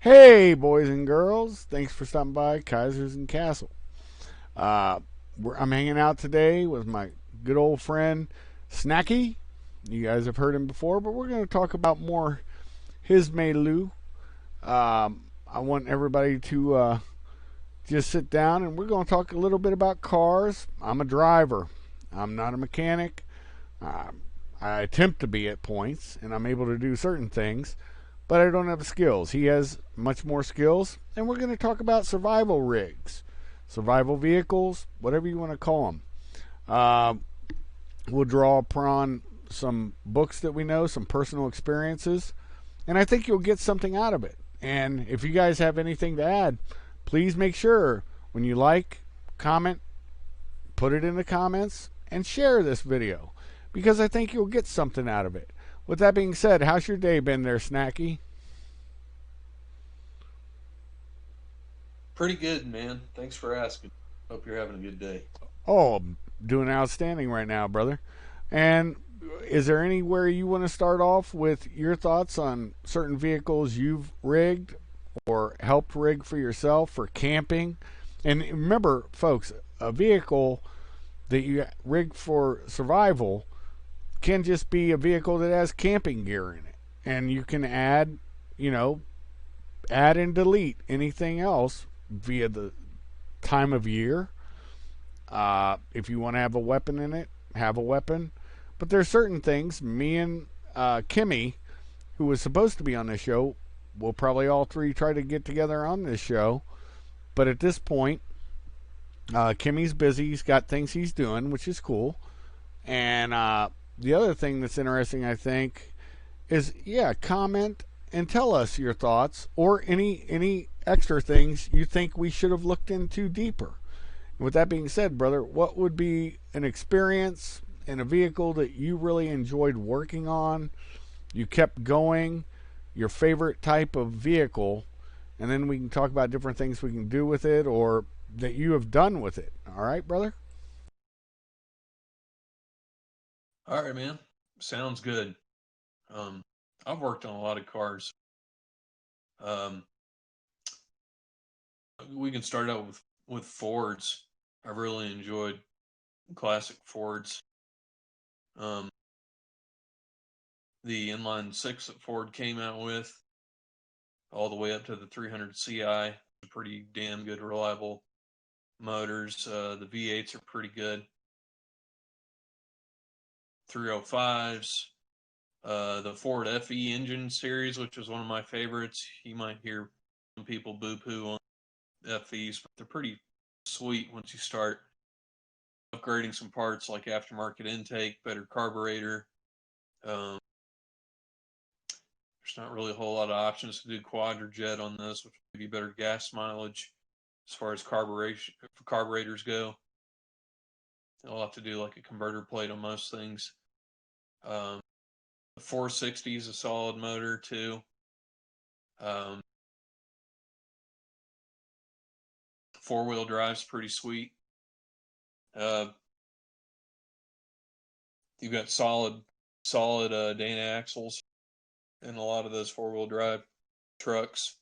Hey, boys and girls. Thanks for stopping by Kaisers and Castle. Uh, I'm hanging out today with my good old friend Snacky. You guys have heard him before, but we're going to talk about more his Melu. I want everybody to just sit down and we're going to talk a little bit about cars. I'm a driver, I'm not a mechanic. Uh, I attempt to be at points, and I'm able to do certain things, but I don't have the skills. He has much more skills, and we're going to talk about survival rigs, survival vehicles, whatever you want to call them. Uh, we'll draw upon some books that we know, some personal experiences, and I think you'll get something out of it. And if you guys have anything to add, please make sure when you like, comment, put it in the comments, and share this video because I think you'll get something out of it. With that being said, how's your day been there, Snacky? Pretty good, man. Thanks for asking. Hope you're having a good day. Oh, I'm doing outstanding right now, brother. And is there anywhere you want to start off with your thoughts on certain vehicles you've rigged or helped rig for yourself for camping? And remember, folks, a vehicle that you rig for survival can just be a vehicle that has camping gear in it. And you can add, you know, add and delete anything else via the time of year. If you want to have a weapon in it, have a weapon. But there's certain things. Me and Kimmy, who was supposed to be on this show, we'll probably all three try to get together on this show. But at this point, Kimmy's busy. He's got things he's doing, which is cool. And the other thing that's interesting, I think, is comment and tell us your thoughts or any extra things you think we should have looked into deeper. And with that being said, brother, what would be an experience in a vehicle that you really enjoyed working on, you kept going, your favorite type of vehicle, and then we can talk about different things we can do with it or that you have done with it. All right, brother? All right, man. Sounds good. Um, I've worked on a lot of cars. Um, we can start out with Fords. I really enjoyed classic Fords. Um, the inline six that Ford came out with, all the way up to the 300 CI, pretty damn good, reliable motors. The V8s are pretty good. 305s. The Ford FE engine series, which is one of my favorites. You might hear some people boo-poo on FEs, but they're pretty sweet once you start upgrading some parts like aftermarket intake, better carburetor. Um, there's not really a whole lot of options to do quadrajet on this, which will give you better gas mileage as far as carburetors go. They'll have to do like a converter plate on most things. The 460 is a solid motor too. Um, Four-wheel drive's pretty sweet. You've got solid Dana axles in a lot of those four-wheel drive trucks.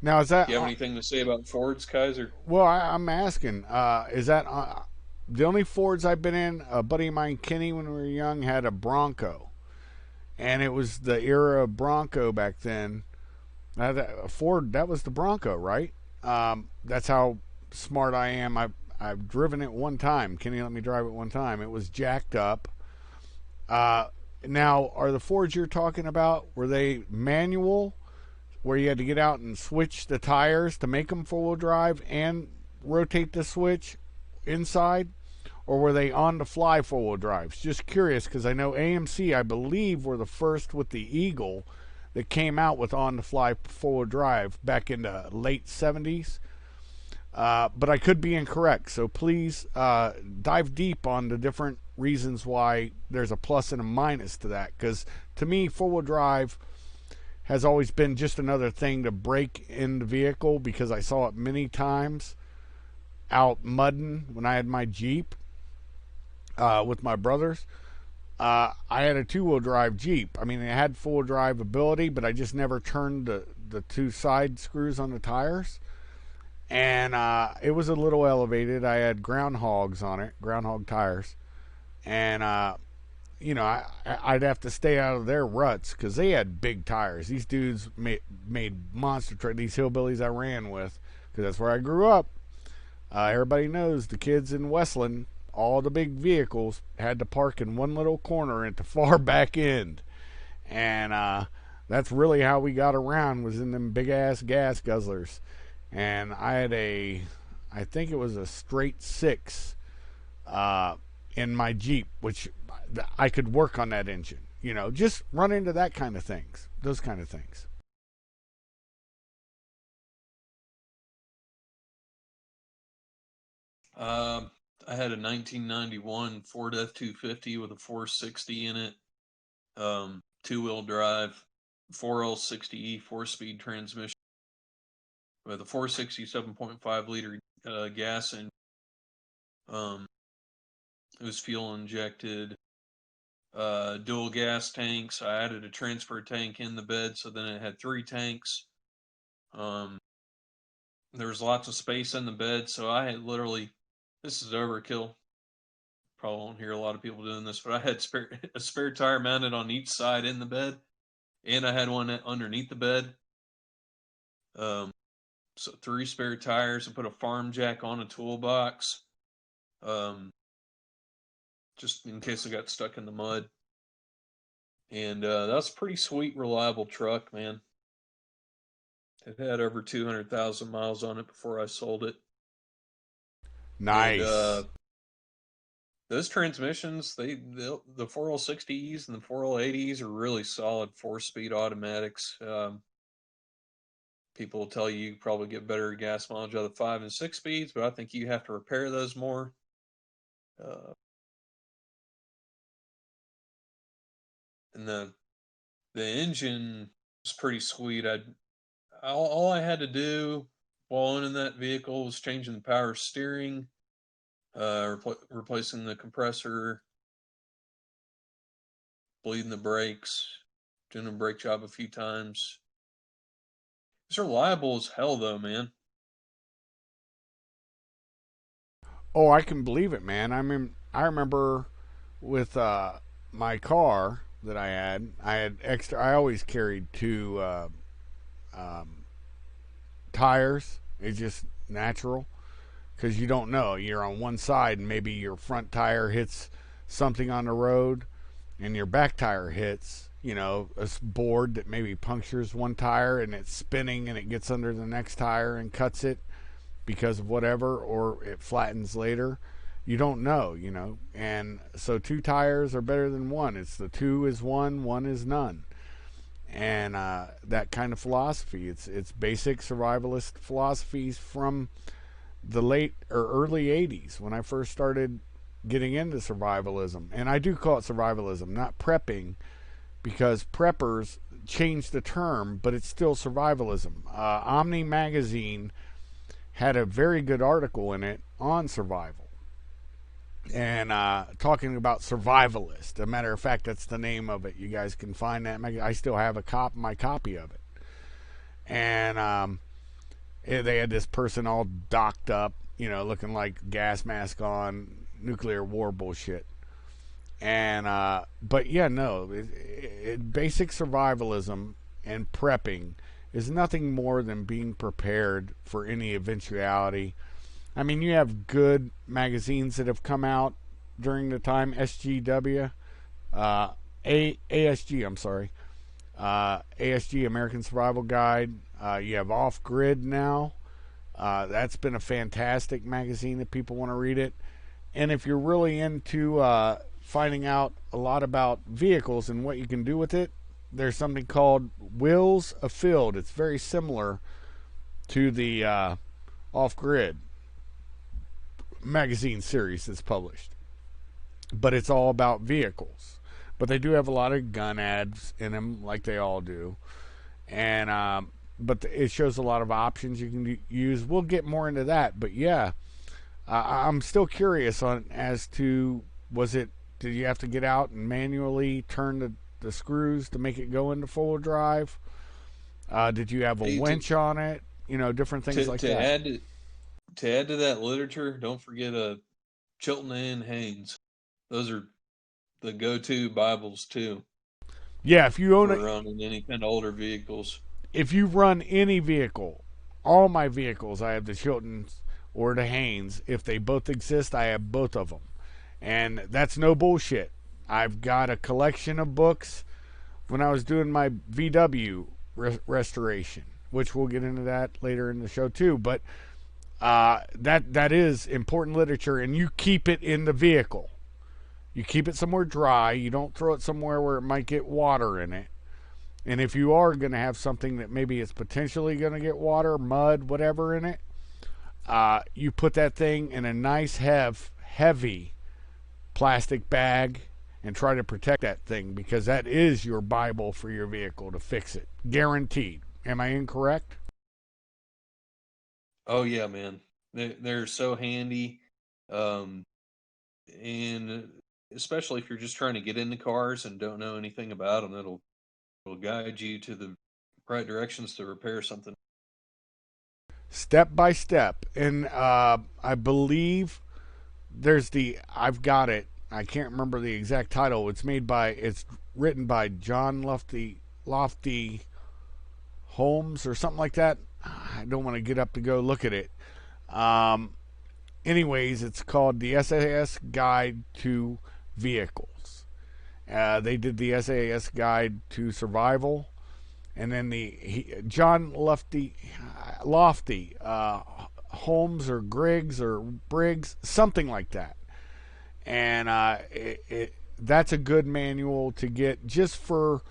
Now, is that Do you have anything to say about Fords, Kaiser? well? I'm asking. Is that the only Fords I've been in? A buddy of mine, Kenny, when we were young, had a Bronco, and it was the era of Bronco back then. Ford, that was the Bronco, right? That's how smart I am. I've driven it one time. Kenny let me drive it one time. It was jacked up. Uh, Now, are the Fords you're talking about, were they manual, where you had to get out and switch the tires to make them four-wheel drive and rotate the switch inside? Or were they on the fly four-wheel drives? Just curious, because I know AMC, I believe, were the first with the Eagle that came out with on the fly four-wheel drive back in the late 70s. But I could be incorrect, so please dive deep on the different reasons why there's a plus and a minus to that. Because to me, four-wheel drive has always been just another thing to break in the vehicle, because I saw it many times out mudding when I had my Jeep with my brothers. I had a two-wheel drive Jeep. I mean, it had full drive ability, but I just never turned the two side screws on the tires. And it was a little elevated. I had groundhogs on it, groundhog tires. And, I'd have to stay out of their ruts because they had big tires. These dudes made monster trucks, these hillbillies I ran with, because that's where I grew up. Everybody knows the kids in Westland, all the big vehicles had to park in one little corner at the far back end. And that's really how we got around, was in them big ass gas guzzlers. And I think it was a straight six in my Jeep, which I could work on that engine. Just run into that kind of things, those kind of things. I had a 1991 Ford F-250 with a 460 in it, two-wheel drive, 4L60E four-speed transmission with a 467.5 liter gas engine. It was fuel injected, dual gas tanks. I added a transfer tank in the bed, so then it had 3 tanks. There was lots of space in the bed, so I had literally, this is overkill. Probably won't hear a lot of people doing this, but I had a spare tire mounted on each side in the bed, and I had one underneath the bed. So 3 spare tires. I put a farm jack on a toolbox, just in case I got stuck in the mud. And that's a pretty sweet, reliable truck, man. It had over 200,000 miles on it before I sold it. And Nice. those transmissions, the 4L60Es and the 4L80s are really solid 4-speed automatics. People will tell you probably get better gas mileage out of the 5 and 6 speeds, but I think you have to repair those more. And the engine was pretty sweet. All I had to do while owning that vehicle was changing the power steering, replacing the compressor, bleeding the brakes, doing a brake job a few times. It's reliable as hell, though, man. Oh, I can believe it, man. I remember with my car that I had extra. I always carried two um, tires. It's just natural because you don't know. You're on one side, and maybe your front tire hits something on the road, and your back tire hits, a board that maybe punctures one tire, and it's spinning, and it gets under the next tire and cuts it because of whatever, or it flattens later. You don't know. And so 2 tires are better than one. It's the 2 is one is none. And that kind of philosophy, it's basic survivalist philosophies from the late or early 80s when I first started getting into survivalism. And I do call it survivalism, not prepping, because preppers changed the term, but it's still survivalism. Omni Magazine had a very good article in it on survival and talking about survivalist. As a matter of fact, that's the name of it. You guys can find that. I still have my copy of it. And they had this person all docked up, looking like gas mask on, nuclear war bullshit. And but yeah, no, basic survivalism and prepping is nothing more than being prepared for any eventuality. I mean, you have good magazines that have come out during the time. SGW, ASG, I'm sorry, ASG, American Survival Guide. You have Off Grid now. That's been a fantastic magazine if people want to read it. And if you're really into finding out a lot about vehicles and what you can do with it, there's something called Wheels Afield. It's very similar to the Off Grid magazine series that's published, but it's all about vehicles. But they do have a lot of gun ads in them, like they all do, and but it shows a lot of options you can use. We'll get more into that, but yeah, I'm still curious on as to, was it Did you have to get out and manually turn the screws to make it go into full drive? Did you have a Hey, winch on it? Different things like to that. add to that literature, don't forget Chilton and Haynes. Those are the go-to Bibles too Yeah, if you own for it, running any kind of older vehicles. if you run any vehicle, all my vehicles, I have the Chiltons or the Haynes. If they both exist, I have both of them. And that's no bullshit. I've got a collection of books when I was doing my VW restoration, which we'll get into that later in the show too. But that is important literature, and you keep it in the vehicle. You keep it somewhere dry. You don't throw it somewhere where it might get water in it. And if you are going to have something that maybe is potentially going to get water, mud, whatever in it, you put that thing in a nice, heavy plastic bag and try to protect that thing, because that is your Bible for your vehicle to fix it. Guaranteed. Am I incorrect? Oh yeah, man, they're so handy, um, and especially if you're just trying to get into cars and don't know anything about them, it'll guide you to the right directions to repair something. Step by step. And I believe I've got it. I can't remember the exact title. It's written by John Lofty Holmes or something like that. I don't want to get up to go look at it. Um, Anyways, it's called the SAS Guide to Vehicles. They did the SAS Guide to Survival, and then John Lofty Holmes or Griggs or Briggs, something like that. And that's a good manual to get just for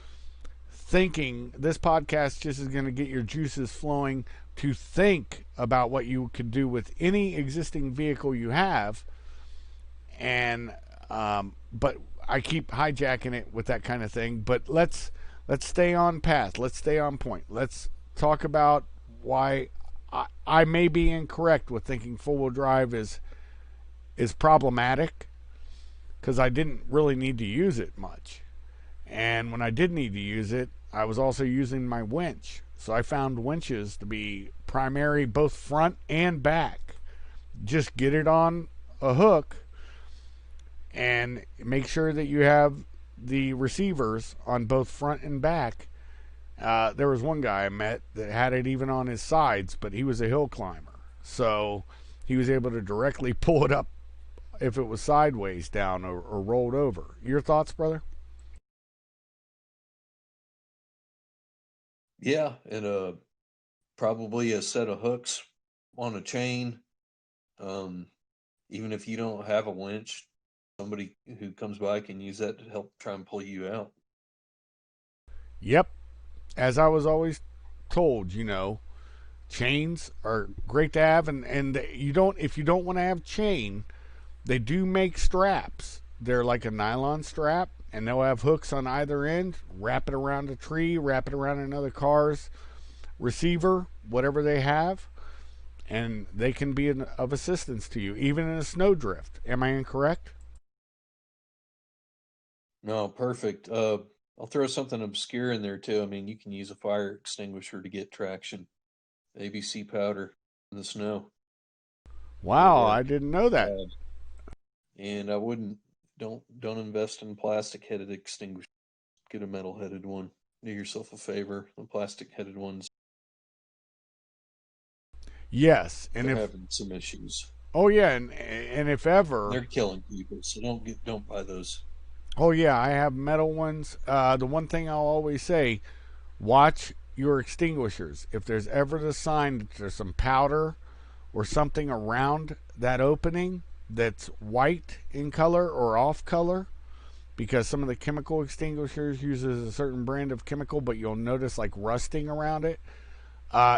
thinking. This podcast just is going to get your juices flowing to think about what you could do with any existing vehicle you have. And but I keep hijacking it with that kind of thing. But let's stay on path. Let's stay on point. Let's talk about why I may be incorrect with thinking four-wheel drive is problematic, because I didn't really need to use it much. And when I did need to use it, I was also using my winch. So I found winches to be primary both front and back. Just get it on a hook and make sure that you have the receivers on both front and back. There was one guy I met that had it even on his sides, but he was a hill climber. So he was able to directly pull it up if it was sideways down or rolled over. Your thoughts, brother? Yeah, and probably a set of hooks on a chain. Um, Even if you don't have a winch, somebody who comes by can use that to help try and pull you out. Yep. As I was always told, chains are great to have, and if you don't want to have chain, they do make straps. They're like a nylon strap, and they'll have hooks on either end. Wrap it around a tree, wrap it around another car's receiver, whatever they have, and they can be of assistance to you, even in a snowdrift. Am I incorrect? No, perfect. I'll throw something obscure in there too. I mean, you can use a fire extinguisher to get traction. ABC powder in the snow. Go Wow, I ahead. didn't know that. Uh, and I wouldn't don't invest in plastic headed extinguisher. Get a metal headed one. Do yourself a favor. The plastic headed ones, Yes, and they're if having some issues. oh yeah, and if ever, They're killing people, so don't buy those. oh yeah, I have metal ones. The one thing I'll always say: watch your extinguishers. If there's ever the sign that there's some powder or something around that opening that's white in color or off color, because some of the chemical extinguishers uses a certain brand of chemical, but you'll notice like rusting around it.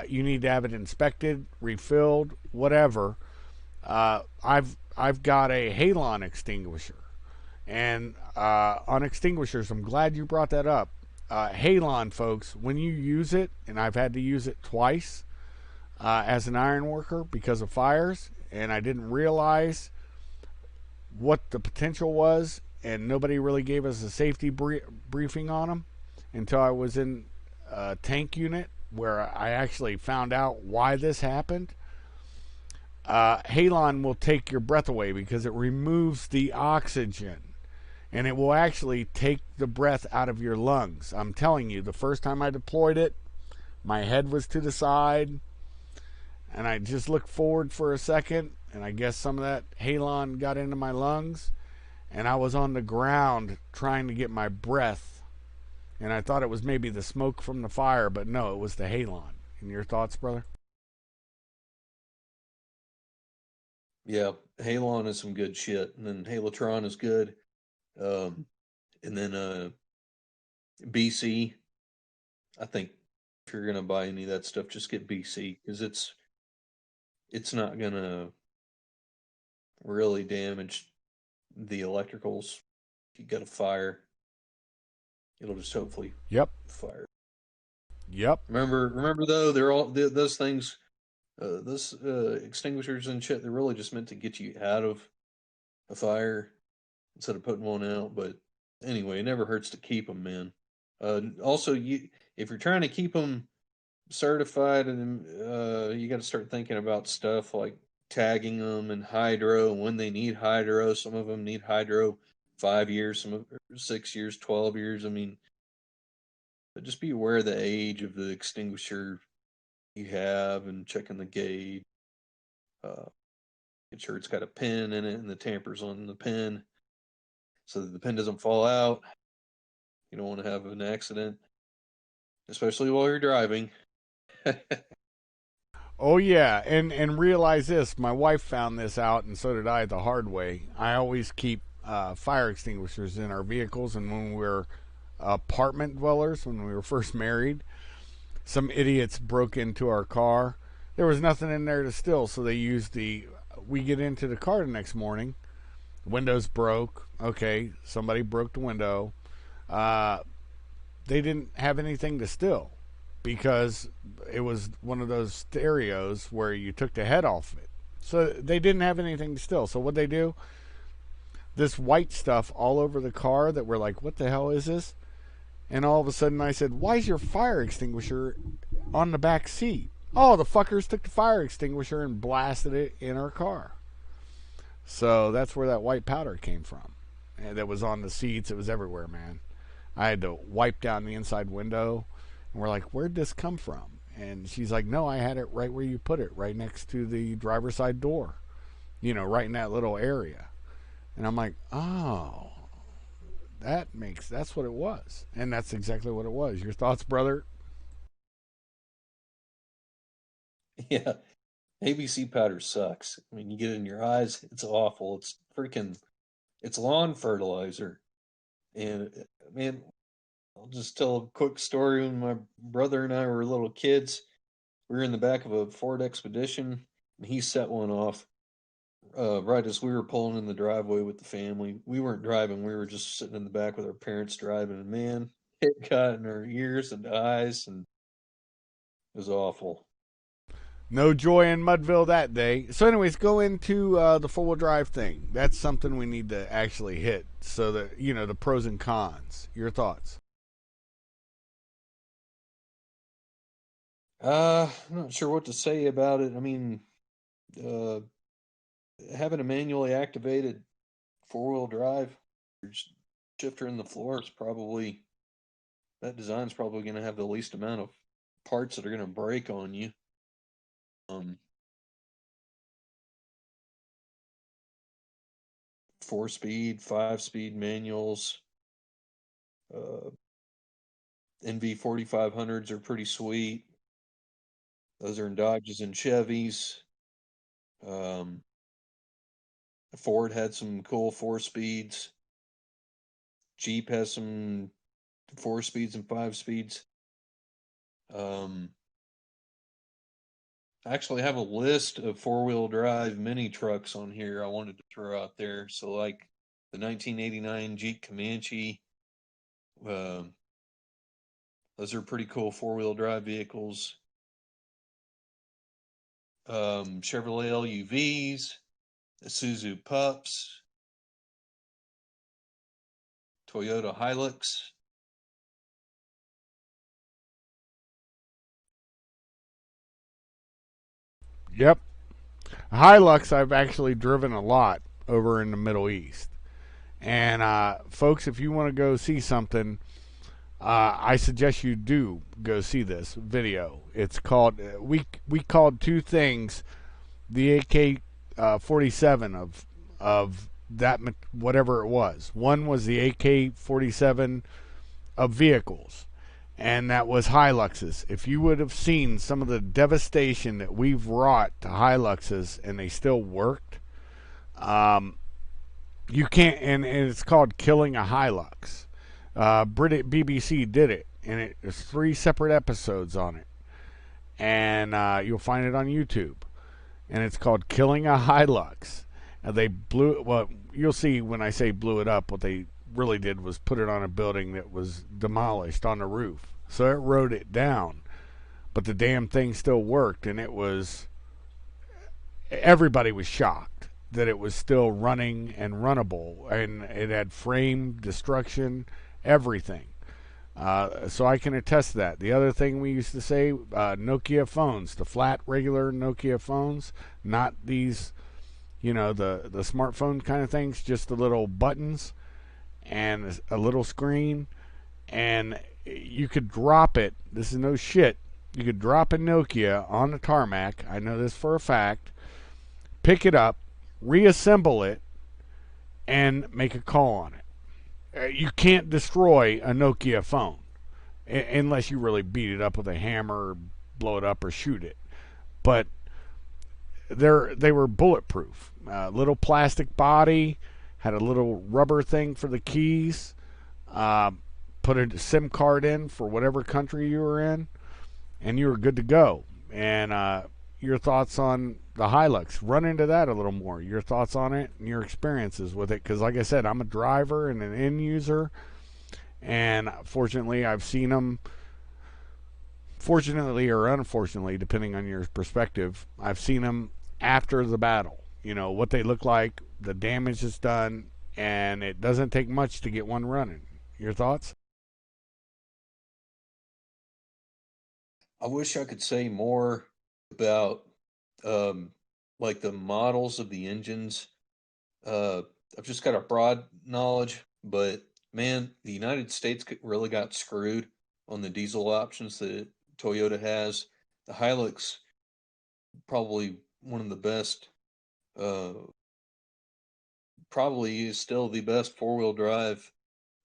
You need to have it inspected, refilled, whatever. I've got a halon extinguisher, and on extinguishers, I'm glad you brought that up. Halon, folks, when you use it, and I've had to use it twice as an iron worker because of fires, and I didn't realize what the potential was and nobody really gave us a safety briefing on them until I was in a tank unit where I actually found out why this happened. Halon will take your breath away because it removes the oxygen and it will actually take the breath out of your lungs. I'm telling you, the first time I deployed it, my head was to the side and I just looked forward for a second, and I guess some of that halon got into my lungs, and I was on the ground trying to get my breath, and I thought it was maybe the smoke from the fire, but no, it was the halon. And your thoughts, brother? Yeah, Halon is some good shit, and then Halotron is good. Um, and then BC. I think if you're gonna buy any of that stuff, just get BC because it's not gonna really damage the electricals. If you got a fire, it'll just hopefully Yep. fire. Yep. Remember though, they're all those things, those extinguishers and shit. They're really just meant to get you out of a fire instead of putting one out. But anyway, it never hurts to keep them, man. Also, if you're trying to keep them certified, and you got to start thinking about stuff like tagging them and hydro and when they need hydro. Some of them need hydro 5 years, some of 6 years, 12 years. I mean, but just be aware of the age of the extinguisher you have and checking the gauge. Uh, Make sure it's got a pin in it and the tamper's on the pin so that the pin doesn't fall out. You don't want to have an accident, especially while you're driving. Oh yeah, and realize this. My wife found this out, and so did I the hard way. I always keep fire extinguishers in our vehicles, and when we were apartment dwellers, when we were first married, some idiots broke into our car. There was nothing in there to steal, so they used the. We get into the car the next morning. Windows broke. Okay, somebody broke the window. Uh, they didn't have anything to steal because it was one of those stereos where you took the head off it. So they didn't have anything to steal. So what they do? This white stuff all over the car that we're like, what the hell is this? And all of a sudden I said, why is your fire extinguisher on the back seat? Oh, the fuckers took the fire extinguisher and blasted it in our car. So that's where that white powder came from. And that was on the seats. It was everywhere, man. I had to wipe down the inside window. And we're like, where'd this come from? And she's like, no, I had it right where you put it, right next to the driver's side door. You know, right in that little area. And I'm like, oh, that's what it was. And that's exactly what it was. Your thoughts, brother? Yeah, ABC powder sucks. I mean, you get it in your eyes, it's awful. It's freaking, it's lawn fertilizer. And man, I'll just tell a quick story. When my brother and I were little kids, we were in the back of a Ford Expedition, and he set one off right as we were pulling in the driveway with the family. We weren't driving; we were just sitting in the back with our parents driving. And man, it got in our ears and eyes, and it was awful. No joy in Mudville that day. So, anyways, go into the four wheel drive thing. That's something we need to actually hit. So that you know the pros and cons. Your thoughts? I'm not sure what to say about it. I mean, uh, having a manually activated four-wheel drive shifter in the floor is probably, that design's probably going to have the least amount of parts that are going to break on you. Um, 4-speed, 5-speed manuals, uh, NV 4500s are pretty sweet. Those are in Dodges and Chevys. Um, Ford had some cool 4-speeds. Jeep has some 4-speeds and 5-speeds. Um, I actually have a list of four-wheel drive mini trucks on here I wanted to throw out there. So, like the 1989 Jeep Comanche, um, those are pretty cool four-wheel drive vehicles. Chevrolet LUVs, Isuzu Pups, Toyota Hilux. Yep. Hilux, I've actually driven a lot over in the Middle East. And folks, if you want to go see something, I suggest you do go see this video. It's called we called two things the AK-47 of that whatever it was. One was the AK-47 of vehicles, and that was Hiluxes. If you would have seen some of the devastation that we've wrought to Hiluxes, and they still worked, you can't. And it's called Killing a Hilux. BBC did it, and there's 3 separate episodes on it, and you'll find it on YouTube. And it's called Killing a Hilux. And they blew it. Well, you'll see when I say blew it up. What they really did was put it on a building that was demolished on the roof. So it rode it down, but the damn thing still worked, and it was. Everybody was shocked that it was still running and runnable, and it had frame destruction, everything. So I can attest to that. The other thing we used to say, Nokia phones, the flat, regular Nokia phones, not these, the smartphone kind of things, just the little buttons and a little screen, and you could drop it. This is no shit. You could drop a Nokia on the tarmac. I know this for a fact. Pick it up, reassemble it, and make a call on it. You can't destroy a Nokia phone unless you really beat it up with a hammer, or blow it up, or shoot it. But they were bulletproof. Little plastic body, had a little rubber thing for the keys. Put a SIM card in for whatever country you were in, and you were good to go. And your thoughts on the Hilux? Run into that a little more. Your thoughts on it and your experiences with it, because like I said, I'm a driver and an end user, and fortunately I've seen them. Fortunately or unfortunately, depending on your perspective, I've seen them after the battle. What they look like, the damage is done, and it doesn't take much to get one running. Your thoughts? I wish I could say more about um, like the models of the engines. Uh, I've just got a broad knowledge, but man, the United States really got screwed on the diesel options that Toyota has. The Hilux probably one of the best, uh, probably is still the best 4-wheel drive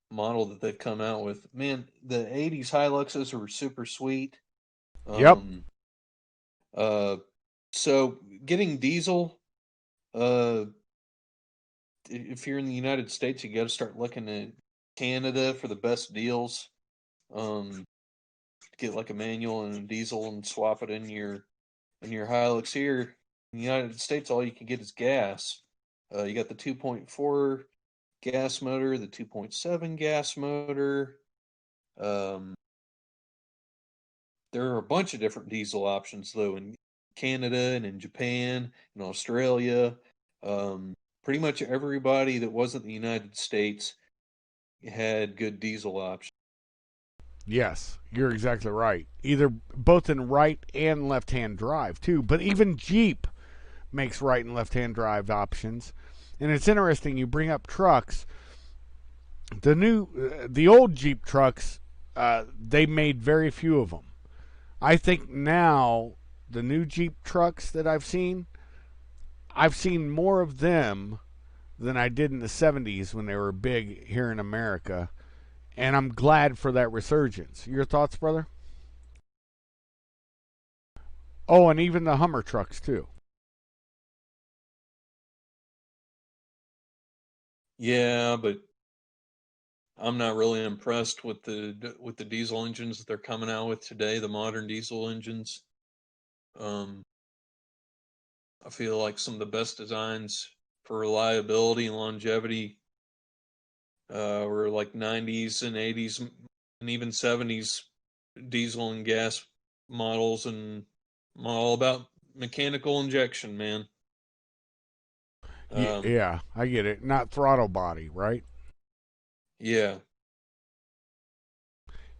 model that they've come out with. Man, the '80s Hiluxes were super sweet. Yep. Um, uh, so getting diesel, uh, if you're in the United States, you got to start looking at Canada for the best deals. Um, get like a manual and a diesel and swap it in your Hilux here. In the United States, all you can get is gas. You got the 2.4 gas motor, the 2.7 gas motor. Um, there are a bunch of different diesel options though in Canada and in Japan and Australia. Pretty much everybody that wasn't the United States had good diesel options. Yes, you're exactly right. Either both in right and left hand drive too. But even Jeep makes right and left hand drive options. And it's interesting you bring up trucks. The old Jeep trucks, they made very few of them. I think now the new Jeep trucks that I've seen more of them than I did in the '70s when they were big here in America, and I'm glad for that resurgence. Your thoughts, brother? Oh, and even the Hummer trucks too. Yeah, but I'm not really impressed with the diesel engines that they're coming out with today, the modern diesel engines. Um, I feel like some of the best designs for reliability and longevity were like '90s and '80s and even '70s diesel and gas models, and I'm all about mechanical injection, man. Um, Yeah, I get it. Not throttle body, right? Yeah,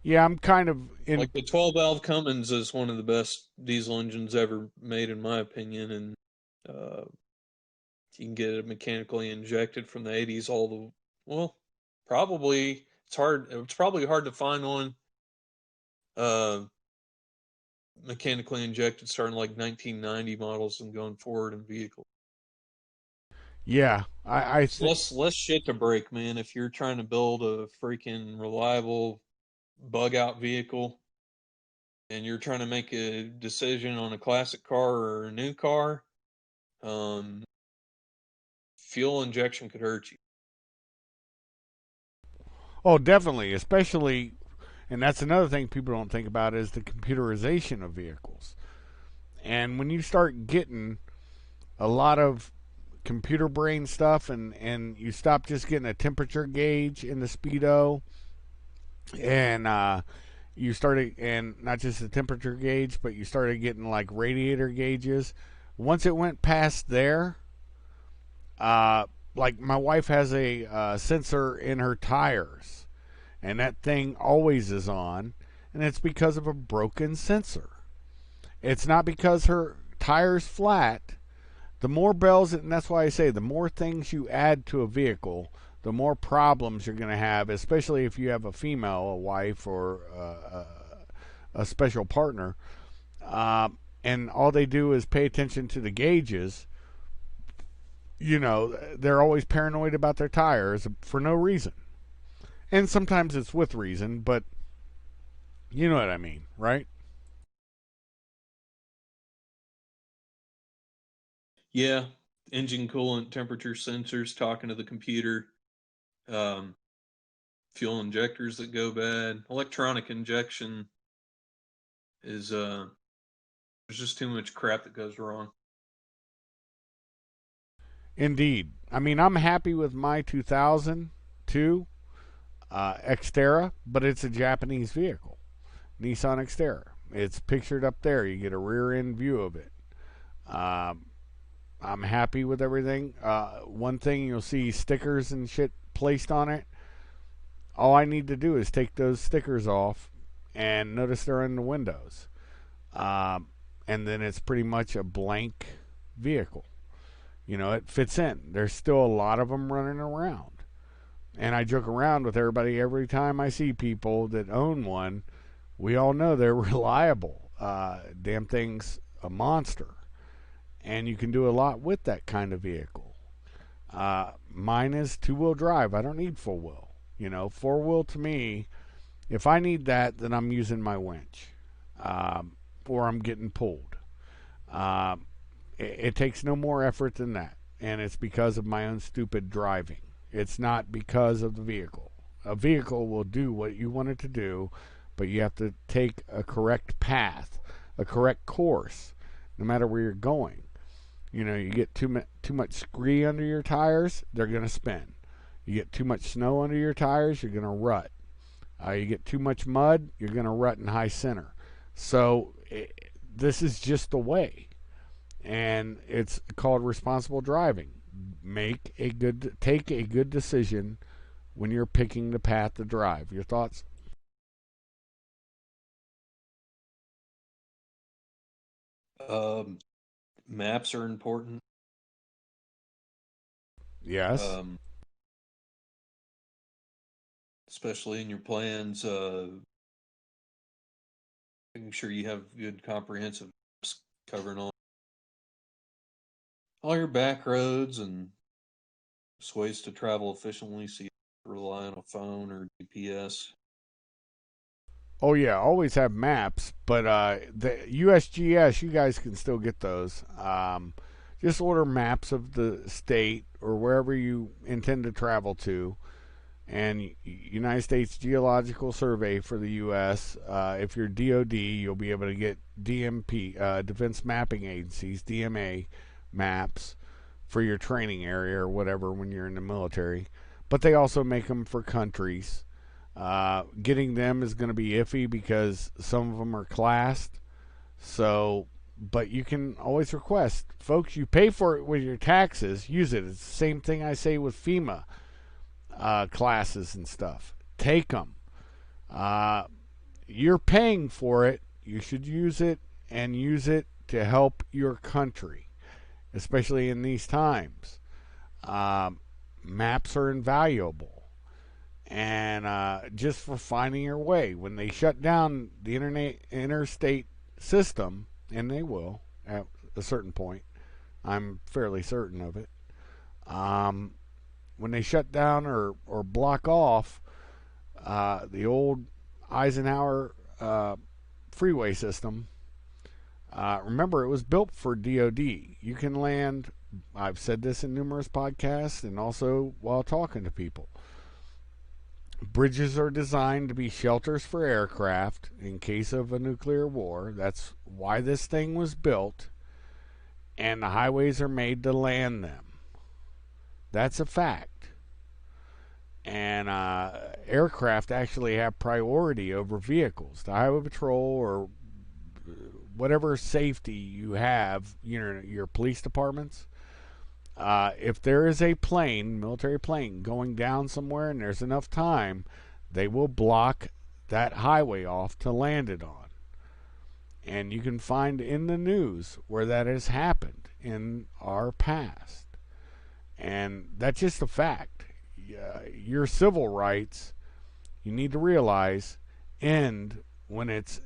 Yeah, I'm kind of in. like the 12 valve Cummins is one of the best diesel engines ever made, in my opinion, and uh, you can get it mechanically injected from the 80s all the well, probably it's hard. It's probably hard to find one uh, mechanically injected starting like 1990 models and going forward in vehicles. Yeah, I It's think. less shit to break, man. If you're trying to build a freaking reliable bug out vehicle and you're trying to make a decision on a classic car or a new car, um, fuel injection could hurt you. Oh, definitely, especially, and that's another thing people don't think about is the computerization of vehicles. And when you start getting a lot of computer brain stuff, and you stop just getting a temperature gauge in the speedo, and you started, and not just a temperature gauge, but you started getting like radiator gauges. Once it went past there, uh, like my wife has a sensor in her tires, and that thing always is on, and it's because of a broken sensor. It's not because her tire's flat. The more bells, and that's why I say the more things you add to a vehicle, the more problems you're going to have, especially if you have a female, a wife, or a special partner. And all they do is pay attention to the gauges. You know, they're always paranoid about their tires for no reason. And sometimes it's with reason, but you know what I mean, right? Yeah, engine coolant temperature sensors talking to the computer, um, fuel injectors that go bad, electronic injection is there's just too much crap that goes wrong. Indeed. I mean, I'm happy with my 2002 Xterra, but it's a Japanese vehicle. Nissan Xterra. It's pictured up there. You get a rear end view of it. Um, I'm happy with everything. One thing you'll see stickers and shit placed on it. All I need to do is take those stickers off and notice they're in the windows. Um, and then it's pretty much a blank vehicle. You know, it fits in. There's still a lot of them running around. And I joke around with everybody every time I see people that own one. We all know they're reliable. Damn thing's a monster. And you can do a lot with that kind of vehicle. Mine is two-wheel drive. I don't need four-wheel. You know, four-wheel to me, if I need that, then I'm using my winch, or I'm getting pulled. Um, it takes no more effort than that, and it's because of my own stupid driving. It's not because of the vehicle. A vehicle will do what you want it to do, but you have to take a correct path, a correct course, no matter where you're going. You know, you get too much scree under your tires, they're going to spin. You get too much snow under your tires, you're going to rut. You get too much mud, you're going to rut in high center. So this is just the way, and it's called responsible driving. Take a good decision when you're picking the path to drive. Your thoughts? Um, Maps are important. Yes. Um, especially in your plans, making sure you have good comprehensive maps covering all your back roads and ways to travel efficiently so you don't rely on a phone or GPS. Oh yeah, always have maps, but the USGS, you guys can still get those. Just order maps of the state or wherever you intend to travel to, and United States Geological Survey for the U.S. If you're DoD, you'll be able to get DMP, Defense Mapping Agencies (DMA) maps for your training area or whatever when you're in the military. But they also make them for countries. Getting them is going to be iffy because some of them are classed. So, but you can always request, folks. You pay for it with your taxes. Use it. It's the same thing I say with FEMA. classes and stuff. Take them. You're paying for it. You should use it and use it to help your country, especially in these times. Maps are invaluable. And just for finding your way. When they shut down the interstate system, and they will at a certain point, I'm fairly certain of it. When they shut down or block off the old Eisenhower freeway system, remember it was built for DOD. You can land, I've said this in numerous podcasts and also while talking to people. Bridges are designed to be shelters for aircraft in case of a nuclear war. That's why this thing was built. And the highways are made to land them. That's a fact. And aircraft actually have priority over vehicles. The Highway Patrol or whatever safety you have, your police departments, if there is a plane, military plane, going down somewhere and there's enough time, they will block that highway off to land it on. And you can find in the news where that has happened in our past. And that's just a fact. Your civil rights, you need to realize, end when it's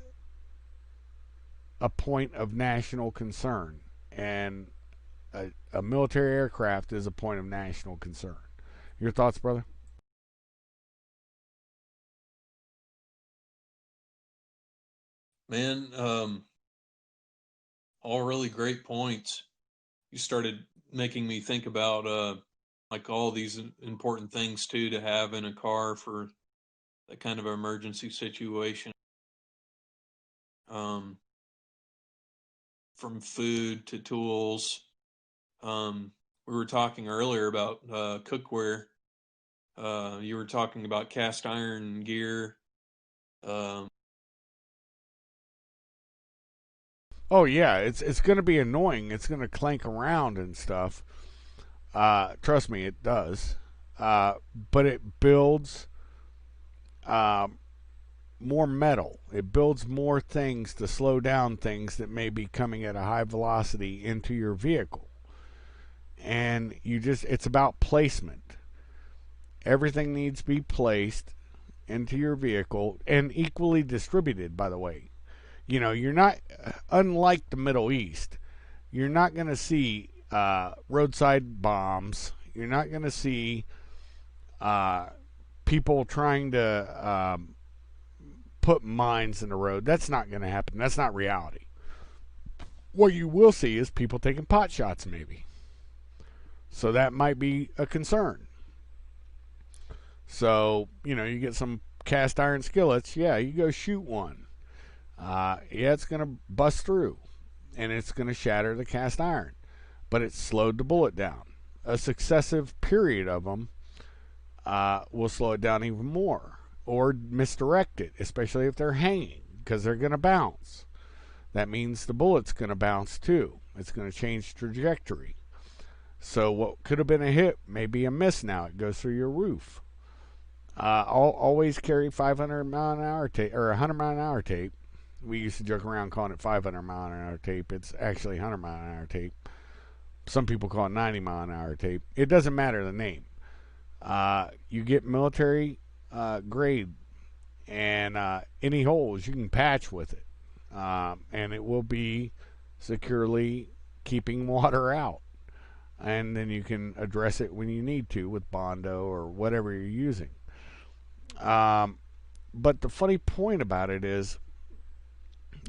a point of national concern. And a military aircraft is a point of national concern. Your thoughts, brother? Man, all really great points. You started making me think about like all these important things too to have in a car for that kind of emergency situation. Um, from food to tools. We were talking earlier about cookware. You were talking about cast iron gear. Um, Oh yeah, it's going to be annoying. It's going to clank around and stuff. Trust me, it does. But it builds uh, more metal. It builds more things to slow down things that may be coming at a high velocity into your vehicle. And it's about placement. Everything needs to be placed into your vehicle and equally distributed, by the way. You're not, unlike the Middle East, you're not going to see roadside bombs. You're not going to see people trying to put mines in the road. That's not going to happen. That's not reality. What you will see is people taking pot shots, maybe. So that might be a concern. So, you get some cast iron skillets. Yeah, you go shoot one. Yeah, it's going to bust through. And it's going to shatter the cast iron. But it slowed the bullet down. A successive period of them will slow it down even more. Or misdirect it, especially if they're hanging. Because they're going to bounce. That means the bullet's going to bounce too. It's going to change trajectory. So what could have been a hit may be a miss now. It goes through your roof. Always carry 500 mile an hour tape or 100 mile an hour tape. We used to joke around calling it 500 mile an hour tape. It's actually 100 mile an hour tape. Some people call it 90 mile an hour tape. It doesn't matter the name. You get military grade, and any holes you can patch with it, and it will be securely keeping water out. And then you can address it when you need to with Bondo or whatever you're using. But the funny point about it is,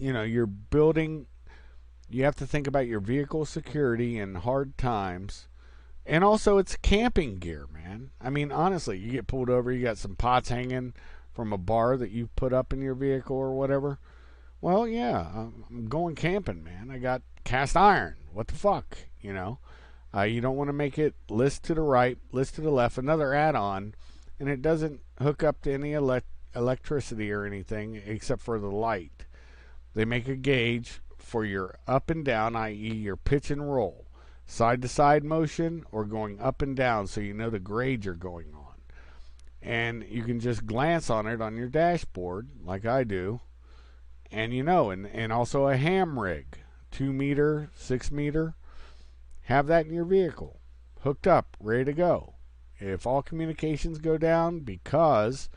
you're building, you have to think about your vehicle security in hard times. And also, it's camping gear, man. I mean, honestly, you get pulled over, you got some pots hanging from a bar that you put up in your vehicle or whatever. Well, yeah, I'm going camping, man. I got cast iron. What the fuck, You don't want to make it list to the right, list to the left, another add-on, and it doesn't hook up to any electricity or anything except for the light. They make a gauge for your up and down, i.e. your pitch and roll, side-to-side motion, or going up and down so you know the grade you're going on. and you can just glance on it on your dashboard like I do, and and also a ham rig, 2 meter, 6 meter, have that in your vehicle, hooked up, ready to go. If all communications go down because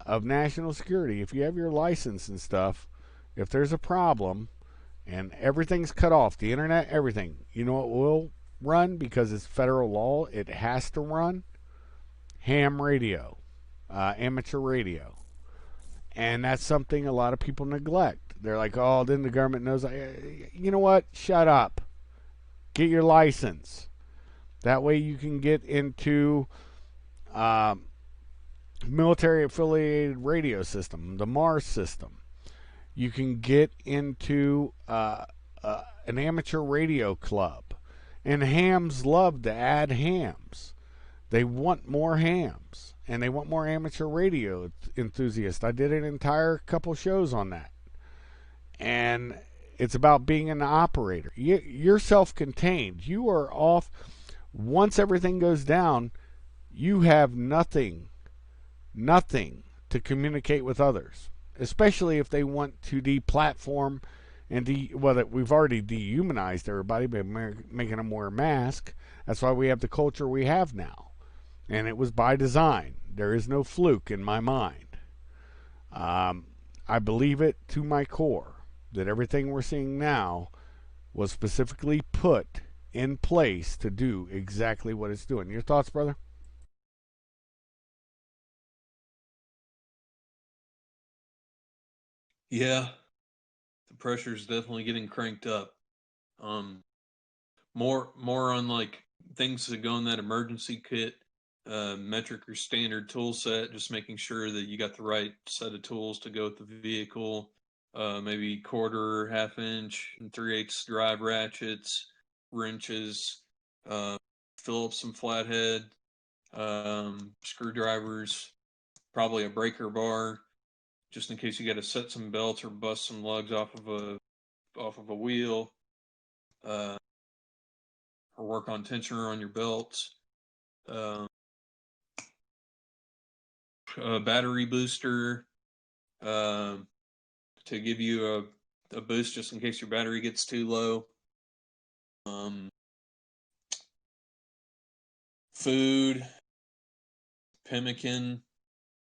of national security, if you have your license and stuff, if there's a problem and everything's cut off, the internet, everything, you know what will run because it's federal law? It has to run ham radio, amateur radio. And that's something a lot of people neglect. They're like, oh, then the government knows. You know what? Shut up. Get your license. That way you can get into military affiliated radio system, the Mars system. You can get into an amateur radio club. And hams love to add hams. They want more hams. And they want more amateur radio enthusiasts. I did an entire couple shows on that. And it's about being an operator. You're self-contained. You are off. Once everything goes down, you have nothing to communicate with others, especially if they want to deplatform and we've already dehumanized everybody by making them wear a mask. That's why we have the culture we have now, and it was by design. There is no fluke in my mind. I believe it to my core that everything we're seeing now was specifically put in place to do exactly what it's doing. Your thoughts, brother? Yeah, the pressure's definitely getting cranked up. Um, more on like things that go in that emergency kit, metric or standard tool set. Just making sure that you got the right set of tools to go with the vehicle. Maybe quarter, half inch, and 3/8 drive ratchets, wrenches, Phillips and flathead, screwdrivers, probably a breaker bar, just in case you got to set some belts or bust some lugs off of a wheel, uh, or work on tensioner on your belts. Uh, a battery booster uh, to give you a boost just in case your battery gets too low. Food, pemmican,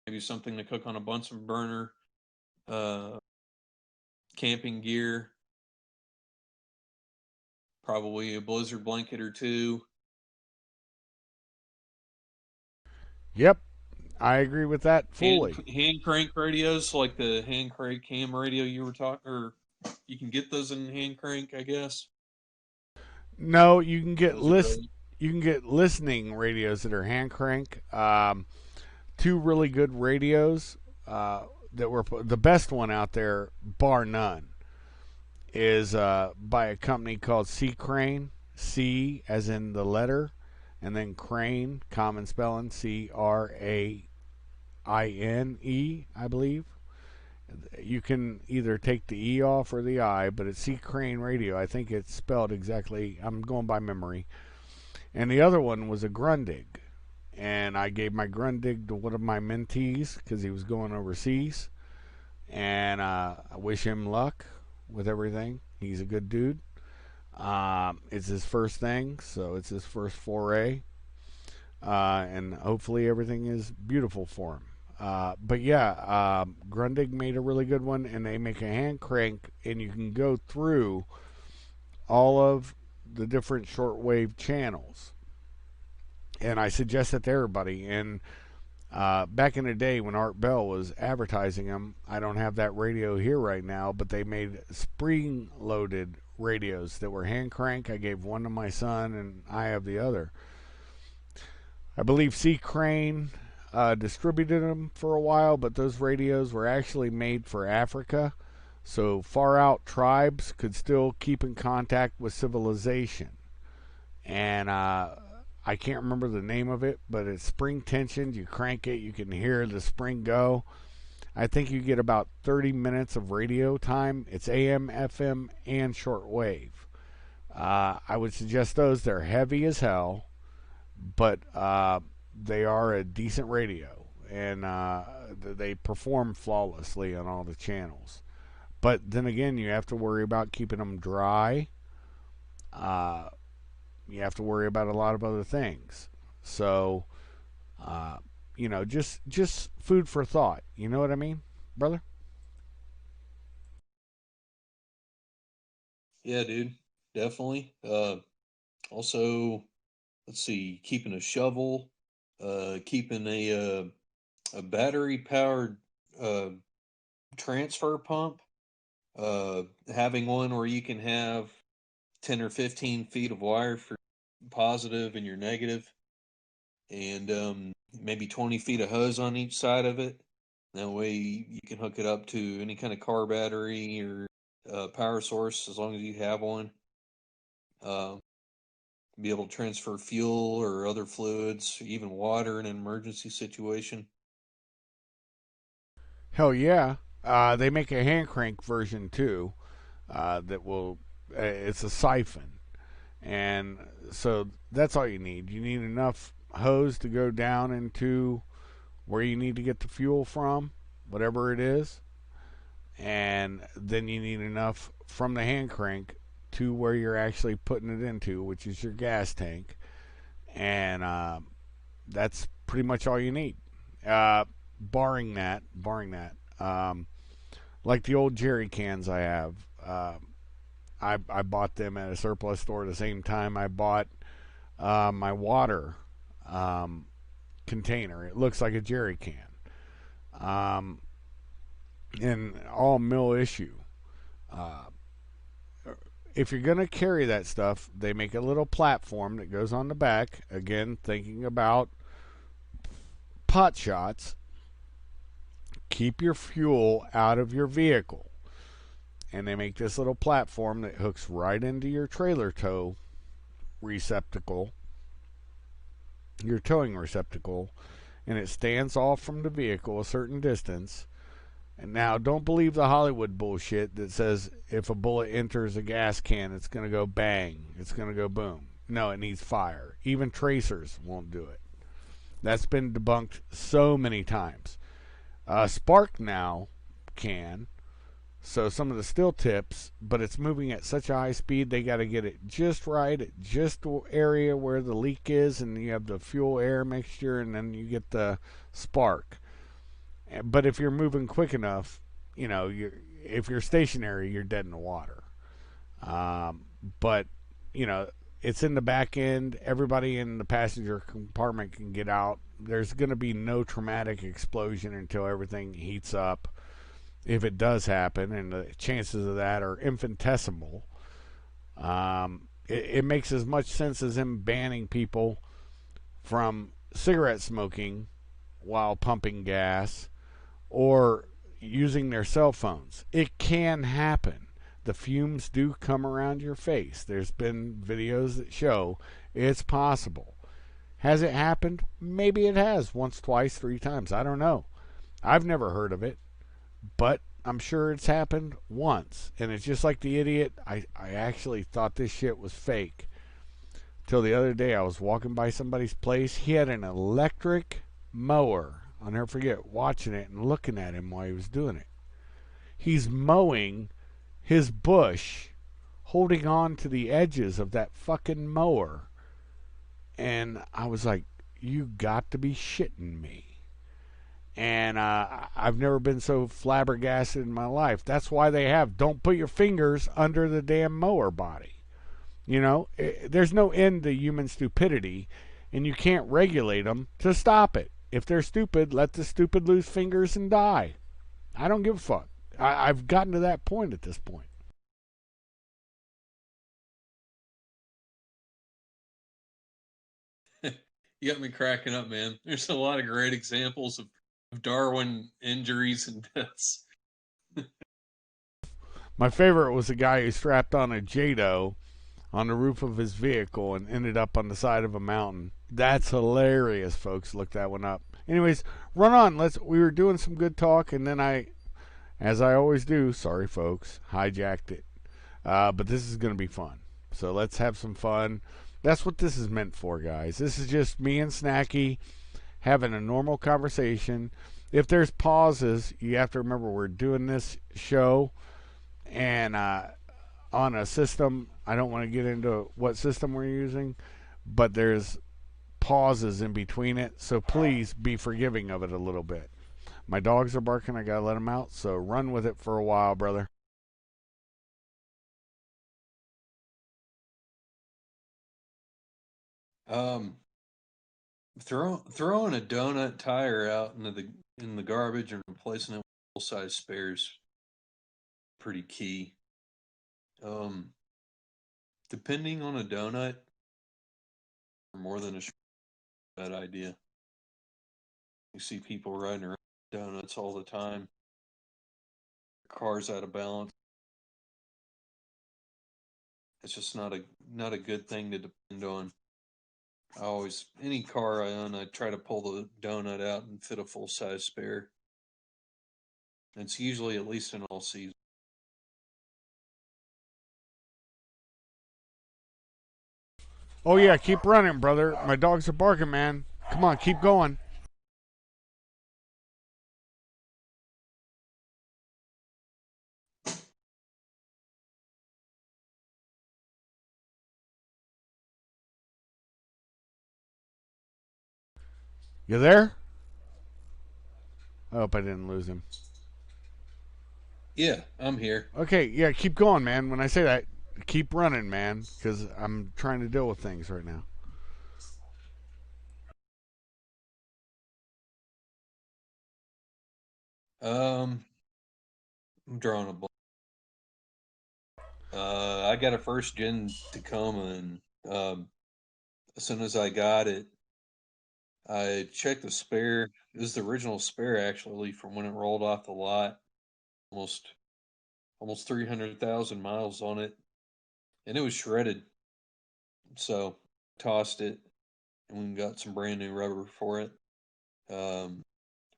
maybe something to cook on a Bunsen burner, uh, camping gear, probably a blizzard blanket or two. Yep, I agree with that fully. Hand crank radios, like the hand crank ham radio you were talking, or you can get those in hand crank, I guess. No, you can get Those are great. listening radios that are hand crank. Two really good radios that were the best one out there, bar none, is by a company called C Crane. C as in the letter, and then Crane, common spelling, CRAINE, I believe. You can either take the E off or the I, but it's C Crane Radio. I think it's spelled exactly. I'm going by memory. And the other one was a Grundig. And I gave my Grundig to one of my mentees because he was going overseas. And I wish him luck with everything. He's a good dude. It's his first thing, so it's his first foray. And hopefully everything is beautiful for him. But yeah, Grundig made a really good one, and they make a hand crank, and you can go through all of the different shortwave channels. And I suggest that to everybody. And back in the day when Art Bell was advertising them, I don't have that radio here right now, but they made spring-loaded radios that were hand crank. I gave one to my son, and I have the other. I believe C. Crane distributed them for a while, but those radios were actually made for Africa, so far out tribes could still keep in contact with civilization. And I can't remember the name of it, but it's spring tensioned. You crank it, you can hear the spring go. I think you get about 30 minutes of radio time. It's AM, FM, and shortwave. I would suggest those. They're heavy as hell, but they are a decent radio, and they perform flawlessly on all the channels. But then again, you have to worry about keeping them dry. Uh, you have to worry about a lot of other things. So, uh, just food for thought. You know what I mean, brother? Yeah, dude, definitely. Also, let's see, keeping a shovel, keeping a battery powered uh, transfer pump, having one where you can have 10 or 15 feet of wire for positive and your negative, and maybe 20 feet of hose on each side of it. That way you can hook it up to any kind of car battery or power source as long as you have one. Um, be able to transfer fuel or other fluids, even water in an emergency situation. Hell yeah. They make a hand crank version too. That will. It's a siphon, and so that's all you need. You need enough hose to go down into where you need to get the fuel from, whatever it is, and then you need enough from the hand crank to where you're actually putting it into, which is your gas tank, and that's pretty much all you need. Uh, barring that, like the old jerry cans I have. I bought them at a surplus store at the same time I bought my water um, container. It looks like a jerry can. Um, and all mill issue. Uh, if you're going to carry that stuff, they make a little platform that goes on the back. Again, thinking about pot shots. Keep your fuel out of your vehicle. And they make this little platform that hooks right into your trailer tow receptacle, your towing receptacle, and it stands off from the vehicle a certain distance. And now, don't believe the Hollywood bullshit that says if a bullet enters a gas can, it's going to go bang, it's going to go boom. No, it needs fire. Even tracers won't do it. That's been debunked so many times. Spark now can. So some of the still tips, but it's moving at such a high speed, they got to get it just right at just the area where the leak is, and you have the fuel air mixture, and then you get the spark. But if you're moving quick enough, if you're stationary, you're dead in the water. But it's in the back end. Everybody in the passenger compartment can get out. There's going to be no traumatic explosion until everything heats up. If it does happen, and the chances of that are infinitesimal, it makes as much sense as them banning people from cigarette smoking while pumping gas or using their cell phones. It can happen. The fumes do come around your face. There's been videos that show it's possible. Has it happened? Maybe it has once, twice, 3 times. I don't know. I've never heard of it, but I'm sure it's happened once. And it's just like the idiot. I actually thought this shit was fake. Till the other day, I was walking by somebody's place. He had an electric mower. I'll never forget watching it and looking at him while he was doing it. He's mowing his bush, holding on to the edges of that fucking mower. And I was like, you got to be shitting me. And I've never been so flabbergasted in my life. That's why they have don't put your fingers under the damn mower body. There's no end to human stupidity, and you can't regulate them to stop it. If they're stupid, let the stupid lose fingers and die. I don't give a fuck. I've gotten to that point at this point. You got me cracking up, man. There's a lot of great examples of Darwin injuries and deaths. My favorite was a guy who strapped on a JADO on the roof of his vehicle and ended up on the side of a mountain. That's hilarious, folks. Look that one up. Anyways, run on. We were doing some good talk, and then as I always do, sorry folks, hijacked it. But this is going to be fun. So let's have some fun. That's what this is meant for, guys. This is just me and Snacky having a normal conversation. If there's pauses, you have to remember we're doing this show and on a system. I don't want to get into what system we're using, but there's pauses in between it, so please be forgiving of it a little bit. My dogs are barking. I gotta let them out, so run with it for a while, brother. Um, throwing a donut tire out into the garbage and replacing it with full size spares pretty key. Um, Depending on a donut, more than a bad idea. You see people riding around donuts all the time. Cars out of balance. It's just not a good thing to depend on. I always any car I own, I try to pull the donut out and fit a full size spare. It's usually at least in all seasons. Oh yeah, keep running, brother. My dogs are barking, man. Come on, keep going. You there? I hope I didn't lose him. Yeah, I'm here. Okay, yeah, keep going, man. When I say that, keep running, man, because I'm trying to deal with things right now. I'm drawing a blank. I got a first gen Tacoma, and as soon as I got it, I checked the spare. This is the original spare actually from when it rolled off the lot. Almost almost 300,000 miles on it, and it was shredded. So tossed it, and we got some brand new rubber for it. Um,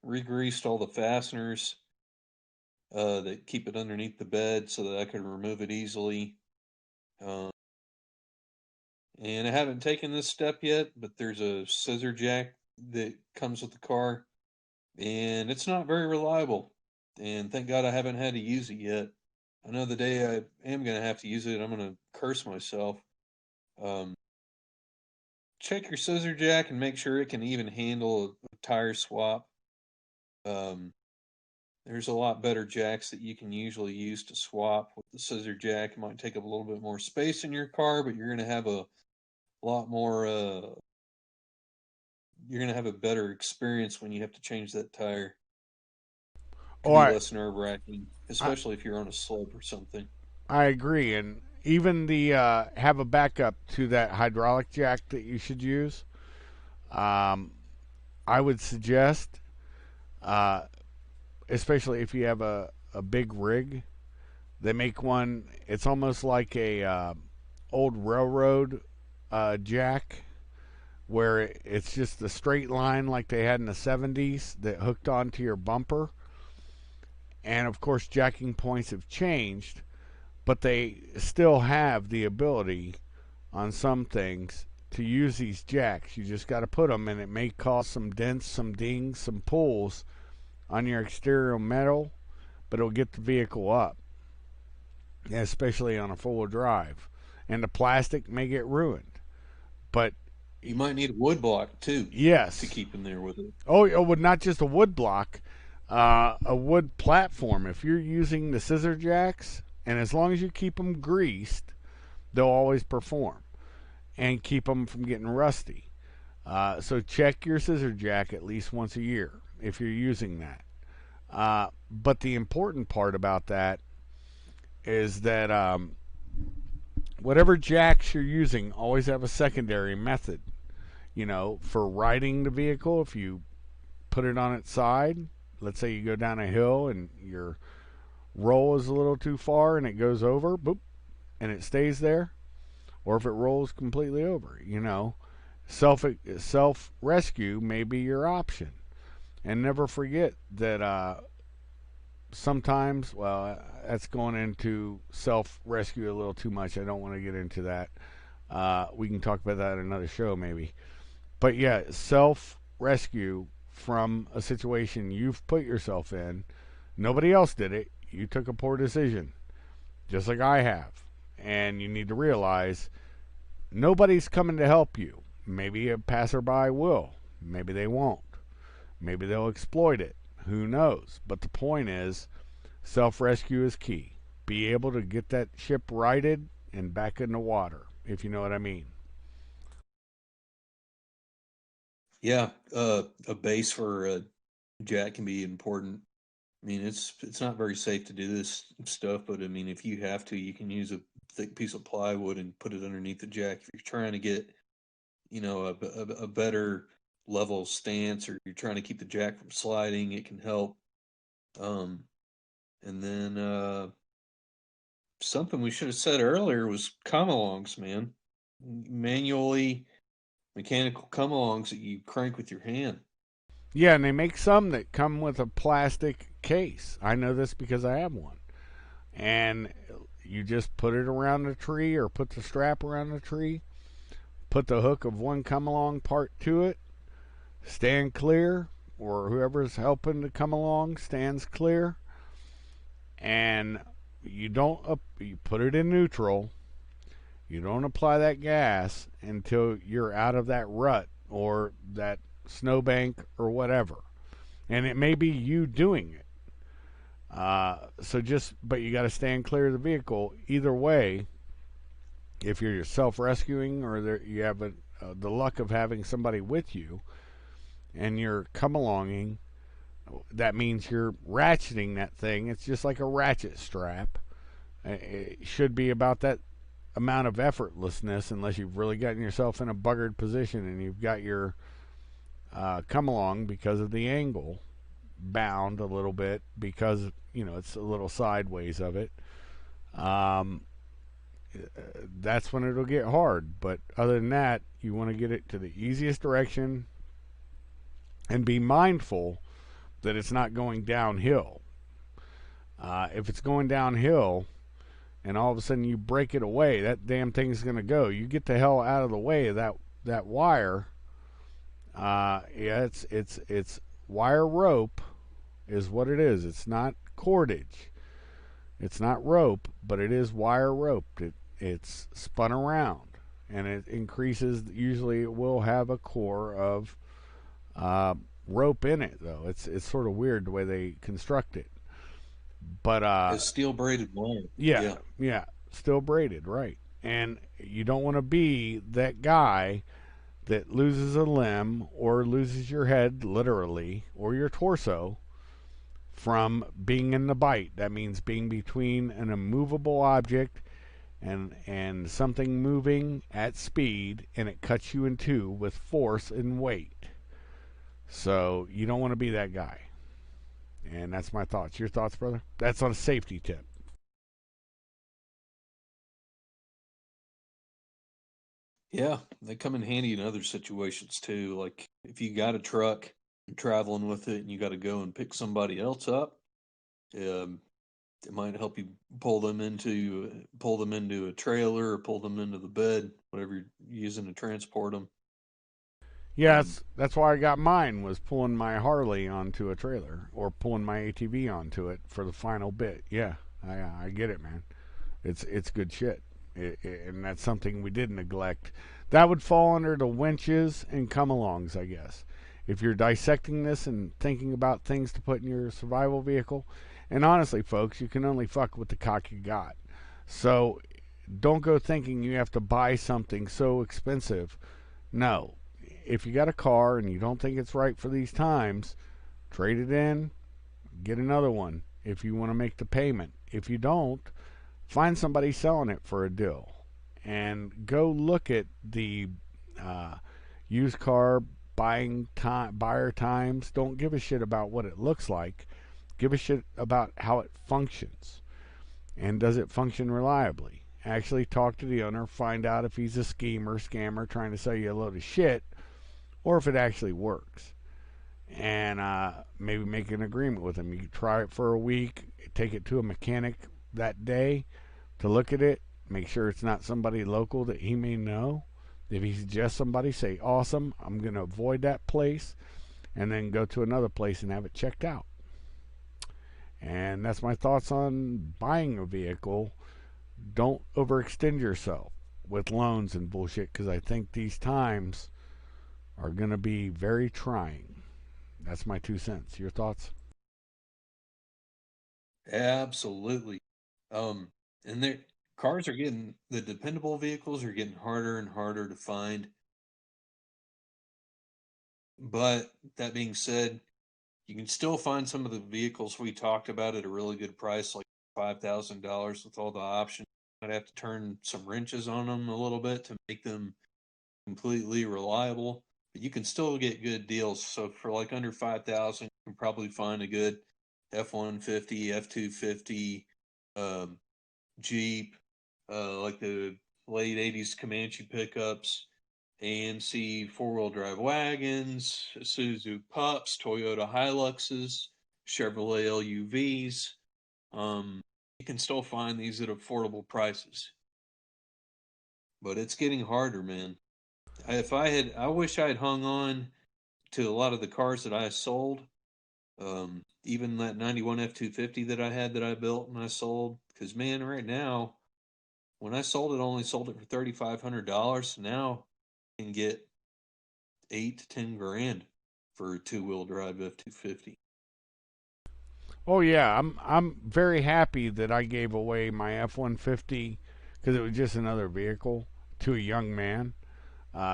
Re-greased all the fasteners that keep it underneath the bed so that I could remove it easily. Um, and I haven't taken this step yet, but there's a scissor jack that comes with the car, and it's not very reliable. And thank God I haven't had to use it yet. I know the day I am going to have to use it, I'm going to curse myself. Um, Check your scissor jack and make sure it can even handle a tire swap. Um, there's a lot better jacks that you can usually use to swap with the scissor jack. It might take up a little bit more space in your car, but you're going to have a lot more. You're going to have a better experience when you have to change that tire. Could Oh, be I, less nerve wracking, I, especially if you're on a slope or something. I agree, and even the have a backup to that hydraulic jack that you should use. Um, I would suggest, uh, especially if you have a big rig, they make one. It's almost like a old railroad jack, where it's just a straight line like they had in the 70s that hooked onto your bumper. And of course, jacking points have changed, but they still have the ability on some things to use these jacks. You just got to put them, and it may cause some dents, some dings, some pulls on your exterior metal, but it'll get the vehicle up, especially on a four-wheel drive. And the plastic may get ruined, but You might need a wood block too to yes. keep in there with it. Oh, well, not just a wood block, a wood platform. If you're using the scissor jacks, and as long as you keep them greased, they'll always perform and keep them from getting rusty. So check your scissor jack at least once a year if you're using that. But the important part about that is that whatever jacks you're using, always have a secondary method. You know, for riding the vehicle, if you put it on its side, let's say you go down a hill and your roll is a little too far and it goes over, boop, and it stays there, or if it rolls completely over, you know, self rescue may be your option. And never forget that sometimes, well, that's going into self rescue a little too much. I don't want to get into that. We can talk about that in another show, maybe. But yeah, self rescue from a situation you've put yourself in. Nobody else did it. You took a poor decision, just like I have. And you need to realize nobody's coming to help you. Maybe a passerby will. Maybe they won't. Maybe they'll exploit it. Who knows? But the point is, self-rescue is key. Be able to get that ship righted and back in the water, if you know what I mean. Yeah, a base for a jack can be important. I mean, it's not very safe to do this stuff, but I mean, if you have to, you can use a thick piece of plywood and put it underneath the jack. If you're trying to get, a better level stance, or you're trying to keep the jack from sliding, it can help. Um, and then something we should have said earlier was come-alongs, man. Manually mechanical come-alongs that you crank with your hand. Yeah, and they make some that come with a plastic case. I know this because I have one. And you just put it around the tree or put the strap around the tree, put the hook of one come along part to it, stand clear, or whoever's helping to come along stands clear, and you put it in neutral. You don't apply that gas until you're out of that rut or that snowbank or whatever. And it may be you doing it. But you got to stand clear of the vehicle. Either way, if you're self-rescuing or you have the luck of having somebody with you and you're come alonging, that means you're ratcheting that thing. It's just like a ratchet strap. It should be about that amount of effortlessness, unless you've really gotten yourself in a buggered position and you've got your come along because of the angle bound a little bit because it's a little sideways of it. That's when it'll get hard. But other than that, you want to get it to the easiest direction and be mindful that it's not going downhill. If it's going downhill and all of a sudden you break it away, that damn thing's going to go. You get the hell out of the way of that wire. It's wire rope is what it is. It's not cordage. It's not rope, but it is wire rope. It's spun around, and it increases. Usually, it will have a core of rope in it, though. It's sort of weird the way they construct it. But It's steel braided wire. yeah, still braided, right? And you don't want to be that guy that loses a limb or loses your head, literally, or your torso from being in the bite. That means being between an immovable object and something moving at speed, and it cuts you in two with force and weight. So you don't want to be that guy. And that's my thoughts. Your thoughts, brother? That's on a safety tip. Yeah, they come in handy in other situations too. Like if you got a truck, you're traveling with it, and you got to go and pick somebody else up, um, it might help you pull them into a trailer or pull them into the bed, whatever you're using to transport them. Um, Yes, that's why I got mine, was pulling my Harley onto a trailer or pulling my ATV onto it for the final bit. Yeah, I get it, man. It's good shit. And that's something we did neglect. That would fall under the winches and come-alongs, I guess. If you're dissecting this and thinking about things to put in your survival vehicle, and honestly, folks, you can only fuck with the cock you got. So don't go thinking you have to buy something so expensive. No. If you got a car and you don't think it's right for these times, trade it in, get another one if you want to make the payment. If you don't, find somebody selling it for a deal and go look at the used car buyer times. Don't give a shit about what it looks like. Give a shit about how it functions, and does it function reliably. Actually talk to the owner, find out if he's a scammer trying to sell you a load of shit, or if it actually works. And maybe make an agreement with him. You try it for a week, take it to a mechanic that day to look at it, make sure it's not somebody local that he may know If he suggests somebody, say, awesome, I'm going to avoid that place and then go to another place and have it checked out. And that's my thoughts on buying a vehicle. Don't overextend yourself with loans and bullshit because I think these times are going to be very trying. That's my 2 cents. Your thoughts? Absolutely. And their cars are getting the dependable vehicles are getting harder and harder to find. But that being said, you can still find some of the vehicles we talked about at a really good price, like $5,000 with all the options. I'd have to turn some wrenches on them a little bit to make them completely reliable, but you can still get good deals. So for like under 5,000, you can probably find a good F-150, F-250, um, Jeep, like the late 80s Comanche pickups, AMC four-wheel drive wagons, Isuzu Pups, Toyota Hiluxes, Chevrolet LUVs. You can still find these at affordable prices, but it's getting harder, man. I wish I had hung on to a lot of the cars that I sold. Even that 91 F250 that I had that I built and I sold. Because, man, right now, when I sold it, I only sold it for $3,500. Now I can get 8 to 10 grand for a two-wheel drive F250. Oh yeah, I'm very happy that I gave away my F-150 because it was just another vehicle to a young man.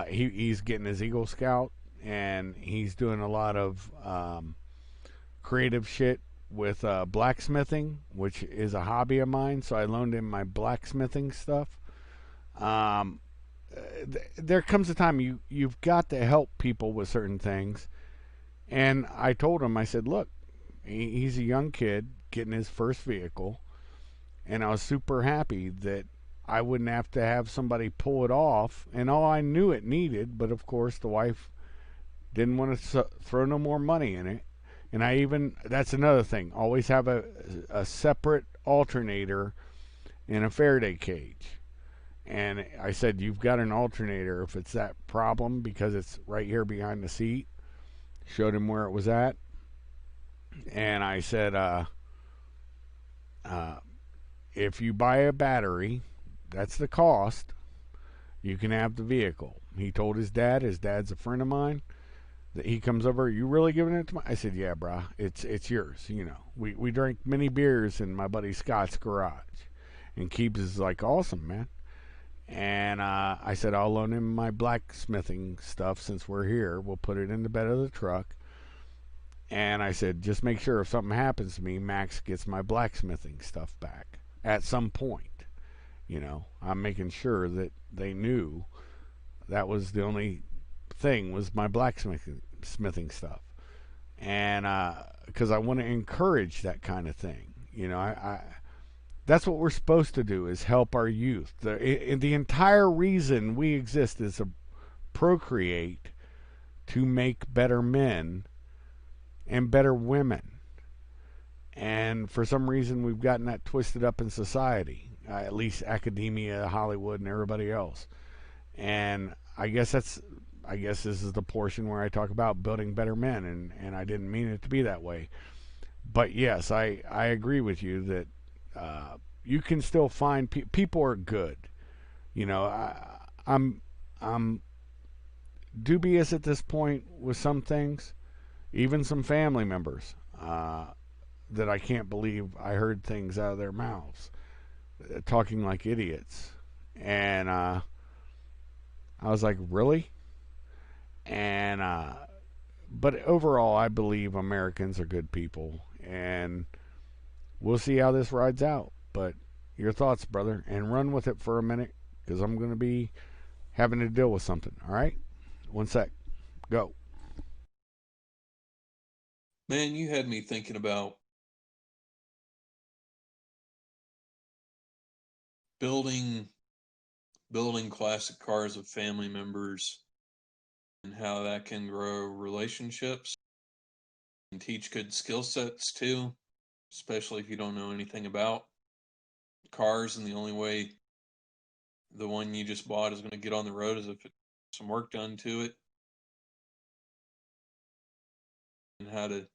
He's getting his Eagle Scout and he's doing a lot of creative shit with blacksmithing, which is a hobby of mine. So I loaned him my blacksmithing stuff. Um, there comes a time you've got to help people with certain things, and I told him, I said, look, he's a young kid getting his first vehicle, and I was super happy that I wouldn't have to have somebody pull it off, and all I knew it needed, but of course the wife didn't want to throw no more money in it. And I even, that's another thing, always have a separate alternator in a Faraday cage. And I said, you've got an alternator if it's that problem because it's right here behind the seat. Showed him where it was at. And I said, uh, if you buy a battery, that's the cost. You can have the vehicle. He told his dad. His dad's a friend of mine. That he comes over. You really giving it to me? I said, yeah, brah. It's yours. You know, we drank many beers in my buddy Scott's garage, and Keebs is like, awesome, man. And I said, I'll loan him my blacksmithing stuff since we're here. We'll put it in the bed of the truck. And I said, just make sure if something happens to me, Max gets my blacksmithing stuff back at some point. You know, I'm making sure that they knew that was the only thing was my blacksmithing stuff. And because I want to encourage that kind of thing. You know, I that's what we're supposed to do is help our youth. The entire reason we exist is to procreate to make better men and better women. And for some reason, we've gotten that twisted up in society, at least academia, Hollywood, and everybody else. And I guess this is the portion where I talk about building better men, and I didn't mean it to be that way. But yes, I agree with you that you can still find people are good. You know, I'm dubious at this point with some things, even some family members that I can't believe I heard things out of their mouths, talking like idiots, and I was like, really? And but overall, I believe Americans are good people, and we'll see how this rides out. But your thoughts, brother, and run with it for a minute because I'm going to be having to deal with something. All right, 1 sec, go. Man, you had me thinking about building building classic cars with family members and how that can grow relationships and teach good skill sets too, especially if you don't know anything about cars and the only way the one you just bought is going to get on the road is if it some work done to it, and how to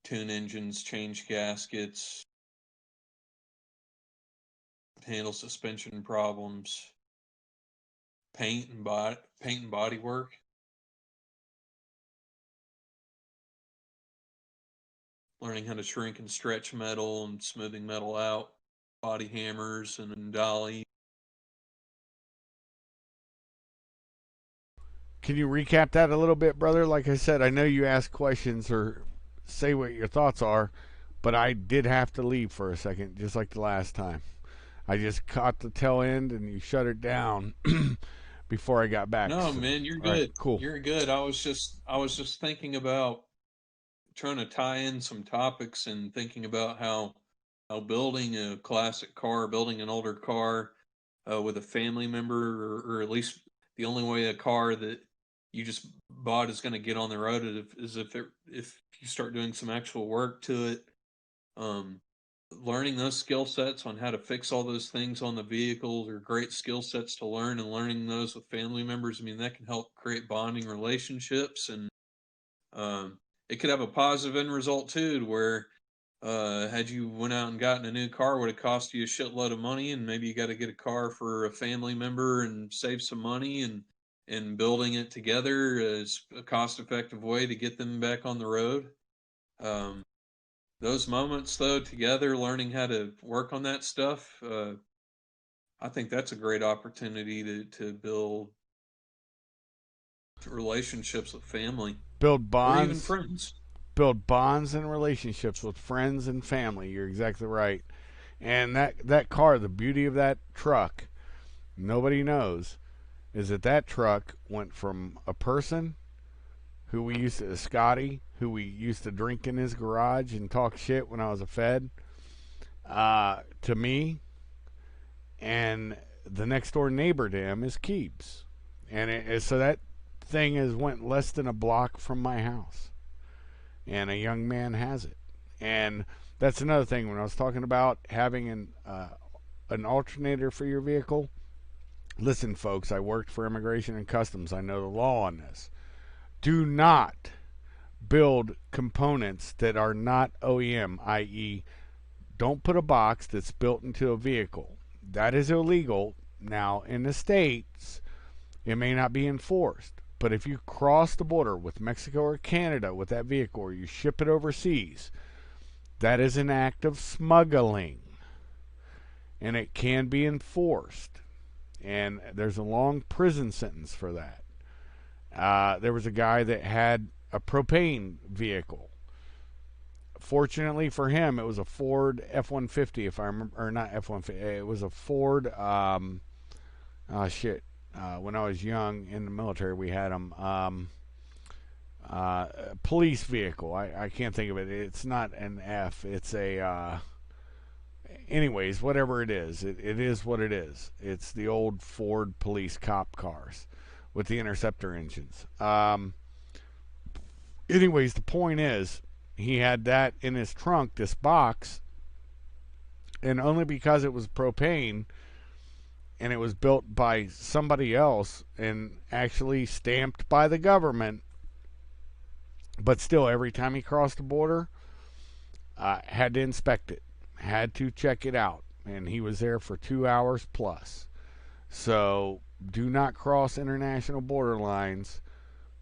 tune engines, change gaskets, handle suspension problems, paint and body work. Learning how to shrink and stretch metal and smoothing metal out, body hammers and dolly. Can you recap that a little bit, brother? Like I said, I know you ask questions or say what your thoughts are, but I did have to leave for a second, just like the last time. I just caught the tail end and you shut it down before I got back. No, So, man, you're all right, good. cool. You're good. I was just thinking about trying to tie in some topics and thinking about how building a classic car, building an older car with a family member, or at least the only way a car that you just bought is going to get on the road is if you start doing some actual work to it. Um, Learning those skill sets on how to fix all those things on the vehicles are great skill sets to learn, and learning those with family members. I mean, that can help create bonding relationships, and um, it could have a positive end result too, where had you went out and gotten a new car, would have cost you a shitload of money, and maybe you got to get a car for a family member and save some money, and building it together is a cost-effective way to get them back on the road. Um, those moments, though, together, learning how to work on that stuff, I think that's a great opportunity to build relationships with family Build or even bonds, friends. build bonds and relationships with friends and family. You're exactly right. And that car, the beauty of that truck, nobody knows, is that truck went from a person who we used to, Scotty, who we used to drink in his garage and talk shit when I was a Fed, to me, and the next door neighbor to him is Keebs, and so that thing has went less than a block from my house, and a young man has it, and that's another thing when I was talking about having an alternator for your vehicle. Listen, folks, I worked for Immigration and Customs. I know the law on this. Do not build components that are not OEM, i.e., don't put a box that's built into a vehicle. That is illegal. Now, in the States, it may not be enforced, but if you cross the border with Mexico or Canada with that vehicle, or you ship it overseas, that is an act of smuggling, and it can be enforced. And there's a long prison sentence for that. There was a guy that had a propane vehicle. Fortunately for him, it was a Ford F-150, if I remember, or not F-150. It was a Ford. When I was young in the military, we had them. Police vehicle. I can't think of it. It's not an F. It's a. Anyways, whatever it is what it is. It's the old Ford police cop cars with the Interceptor engines. Anyways, the point is, he had that in his trunk, this box, and only because it was propane and it was built by somebody else and actually stamped by the government, but still, every time he crossed the border, had to inspect it, had to check it out, and he was there for 2 hours plus. So do not cross international border lines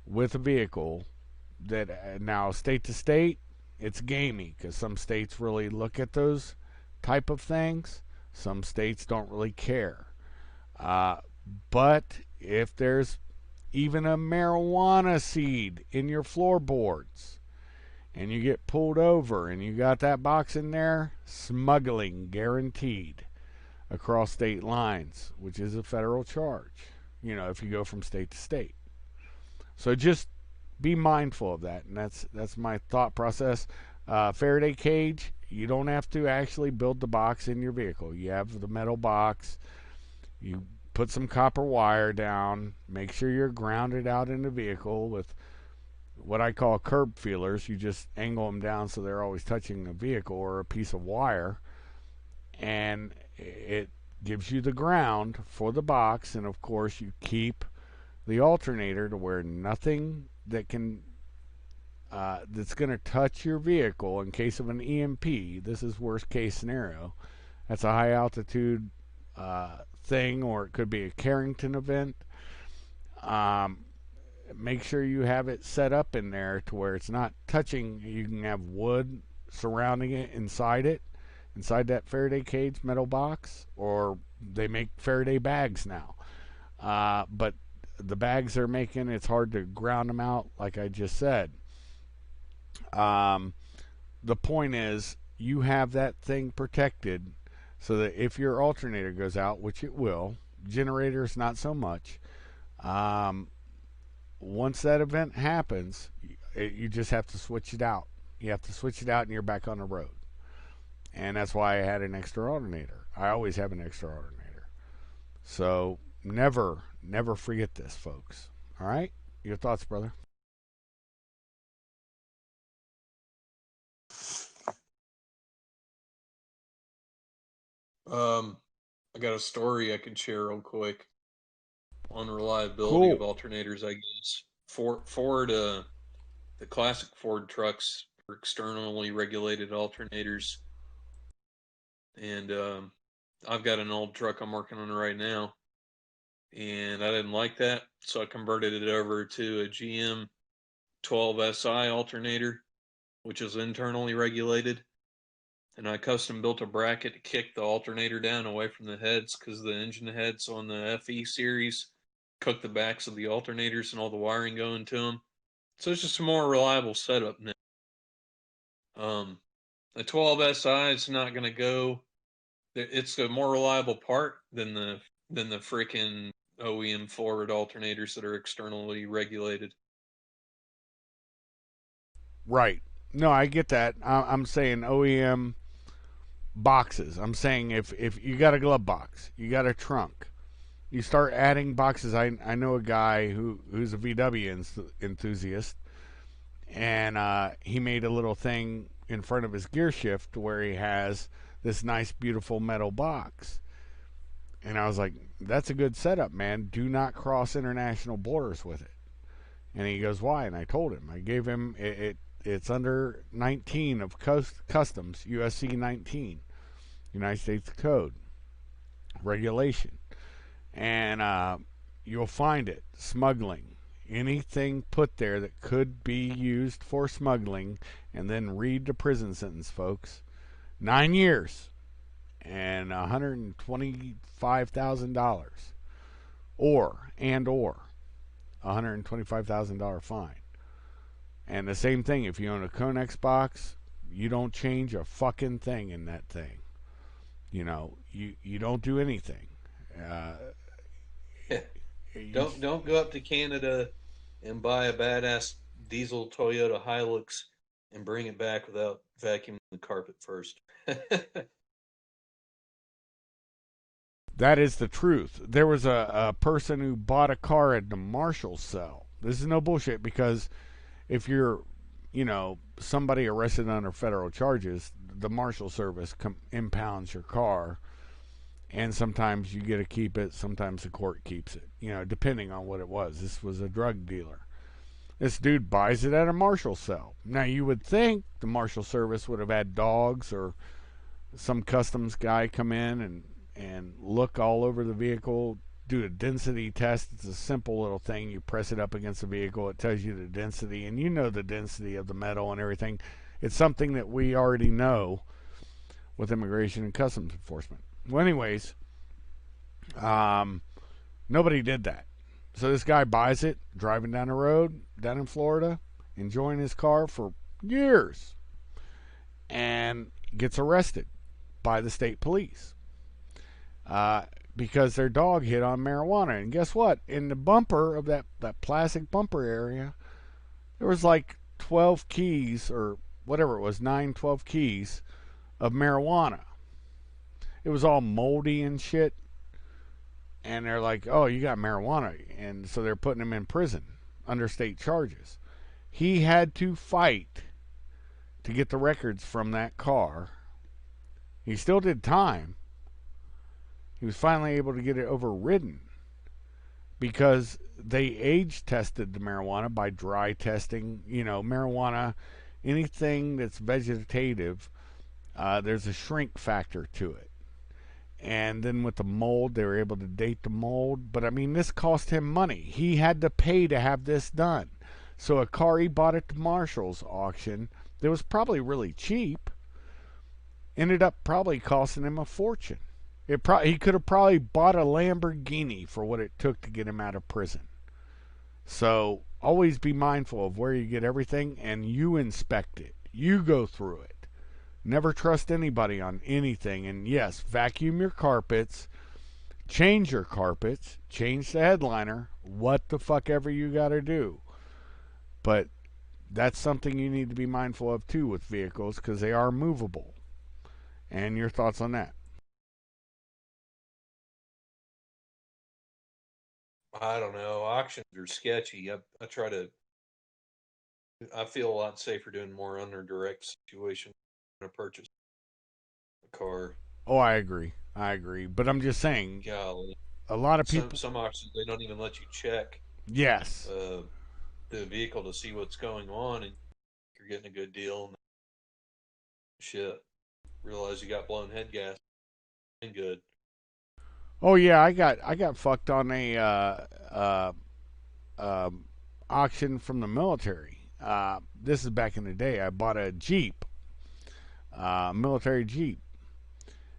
with a vehicle that now state to state, it's gamey because some states really look at those type of things. Some states don't really care. But if there's even a marijuana seed in your floorboards and you get pulled over and you got that box in there, smuggling guaranteed across state lines, which is a federal charge, if you go from state to state. So just be mindful of that, and that's my thought process. Faraday cage, you don't have to actually build the box in your vehicle. You have the metal box. You put some copper wire down. Make sure you're grounded out in the vehicle with what I call curb feelers. You just angle them down so they're always touching the vehicle or a piece of wire, and it gives you the ground for the box. And of course, you keep the alternator to where nothing that can that's going to touch your vehicle in case of an EMP. This is worst case scenario. That's a high altitude thing, or it could be a Carrington event. Um, Make sure you have it set up in there to where it's not touching. You can have wood surrounding it, inside that Faraday cage metal box, or they make Faraday bags now. But the bags they're making, it's hard to ground them out, like I just said. The point is, you have that thing protected so that if your alternator goes out, which it will, generators not so much. Once that event happens, you just have to switch it out. You have to switch it out, and you're back on the road. And that's why I had an extra alternator. I always have an extra alternator. So never forget this, folks. All right? Your thoughts, brother? I got a story I can share real quick on reliability of Cool. alternators. I guess Ford, the classic Ford trucks are externally regulated alternators, and I've got an old truck I'm working on right now, and I didn't like that, so I converted it over to a GM 12SI alternator, which is internally regulated. And I custom built a bracket to kick the alternator down away from the heads, because the engine heads on the FE series cook the backs of the alternators and all the wiring going to them. So it's just a more reliable setup now. The 12SI is not going to go. It's a more reliable part than the freaking OEM forward alternators that are externally regulated. Right. No, I get that. I'm saying OEM boxes. I'm saying if you got a glove box, you got a trunk, you start adding boxes. I know a guy who's a VW enthusiast, and he made a little thing in front of his gear shift where he has this nice, beautiful metal box. And I was like, that's a good setup, man. Do not cross international borders with it. And he goes, why? And I told him. I gave him it's under 19 of customs, USC 19, United States Code regulation. And you'll find it, smuggling. Anything put there that could be used for smuggling, and then read the prison sentence, folks. 9 years and $125,000, or $125,000 fine. And the same thing, if you own a Conex box, you don't change a fucking thing in that thing. You don't do anything. Uh, you, Don't go up to Canada and buy a badass diesel Toyota Hilux and bring it back without vacuuming the carpet first. that is the truth. There was a person who bought a car at the Marshall cell. This is no bullshit, because if you're, somebody arrested under federal charges, the Marshal Service impounds your car, and sometimes you get to keep it, sometimes the court keeps it, depending on what it was. This was a drug dealer. This dude buys it at a Marshal cell. Now, you would think the Marshal Service would have had dogs or some customs guy come in and look all over the vehicle, do a density test. It's a simple little thing. You press it up against the vehicle, it tells you the density, and you know the density of the metal and everything. It's something that we already know with immigration and customs enforcement. Well, anyways, nobody did that. So this guy buys it, driving down the road down in Florida, enjoying his car for years, and gets arrested by the state police because their dog hit on marijuana. And guess what? In the bumper of that plastic bumper area, there was like 12 keys, or whatever it was, 12 keys of marijuana. It was all moldy and shit. And they're like, oh, you got marijuana. And so they're putting him in prison under state charges. He had to fight to get the records from that car. He still did time. He was finally able to get it overridden. because they age tested the marijuana by dry testing. You know, marijuana, anything that's vegetative, there's a shrink factor to it. And then with the mold, they were able to date the mold. But I mean, this cost him money. He had to pay to have this done. So a car he bought at the Marshall's auction that was probably really cheap ended up probably costing him a fortune. He could have probably bought a Lamborghini for what it took to get him out of prison. So always be mindful of where you get everything, and you inspect it. You go through it. Never trust anybody on anything. And yes, vacuum your carpets, change your carpets, change the headliner, what the fuck ever you got to do. But that's something you need to be mindful of too with vehicles, because they are movable. And your thoughts on that? I don't know. Auctions are sketchy. I try to. I feel a lot safer doing more under direct situation than a purchase a car. Oh, I agree. I agree. But I'm just saying, Golly, a lot of some people. some auctions they don't even let you check Yes. uh, the vehicle to see what's going on, and you're getting a good deal. And shit, realize you got blown head gas and good. Oh yeah, I got fucked on a um, auction from the military. This is back in the day. I bought a Jeep, military Jeep,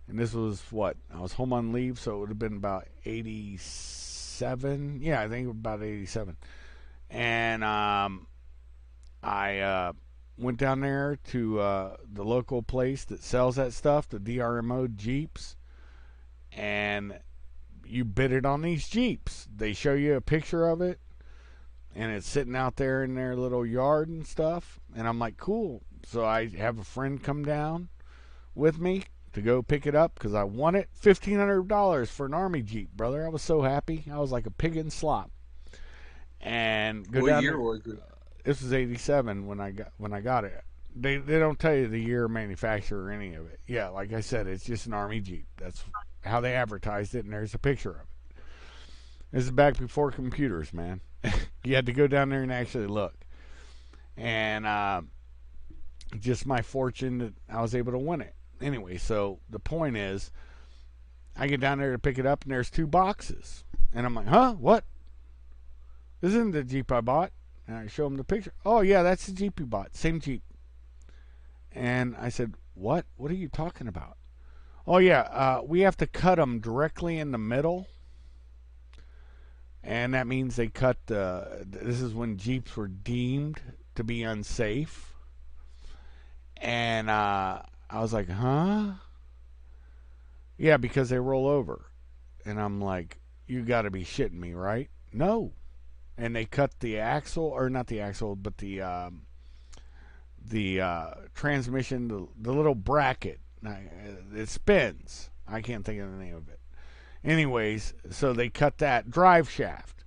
and this was what I was home on leave, so it would have been about 87. Yeah, I think about 87. And I went down there to the local place that sells that stuff, the DRMO Jeeps, and you bid it on these Jeeps. They show you a picture of it, and it's sitting out there in their little yard and stuff. And I'm like, cool. So I have a friend come down with me to go pick it up because I won it. $1,500 for an Army Jeep, brother. I was so happy. I was like a pig in slop. And go What down year there. was it? This was '87 when I got it. They don't tell you the year of manufacture or any of it. Yeah, like I said, it's just an Army Jeep. That's how they advertised it, and there's a picture of it. This is back before computers, man. You had to go down there and actually look. And just my fortune that I was able to win it. Anyway, so the point is, I get down there to pick it up, and there's two boxes. And I'm like, huh? What? This isn't the Jeep I bought. And I show him the picture. Oh, yeah, that's the Jeep you bought. Same Jeep. And I said, what? What are you talking about? Oh, yeah, we have to cut them directly in the middle. And that means they cut this is when Jeeps were deemed to be unsafe. And I was like, huh? Yeah, because they roll over. And I'm like, you got to be shitting me, right? No. And they cut the axle, or not the axle, but the transmission, the little bracket. It spins. I can't think of the name of it. Anyways, so they cut that drive shaft.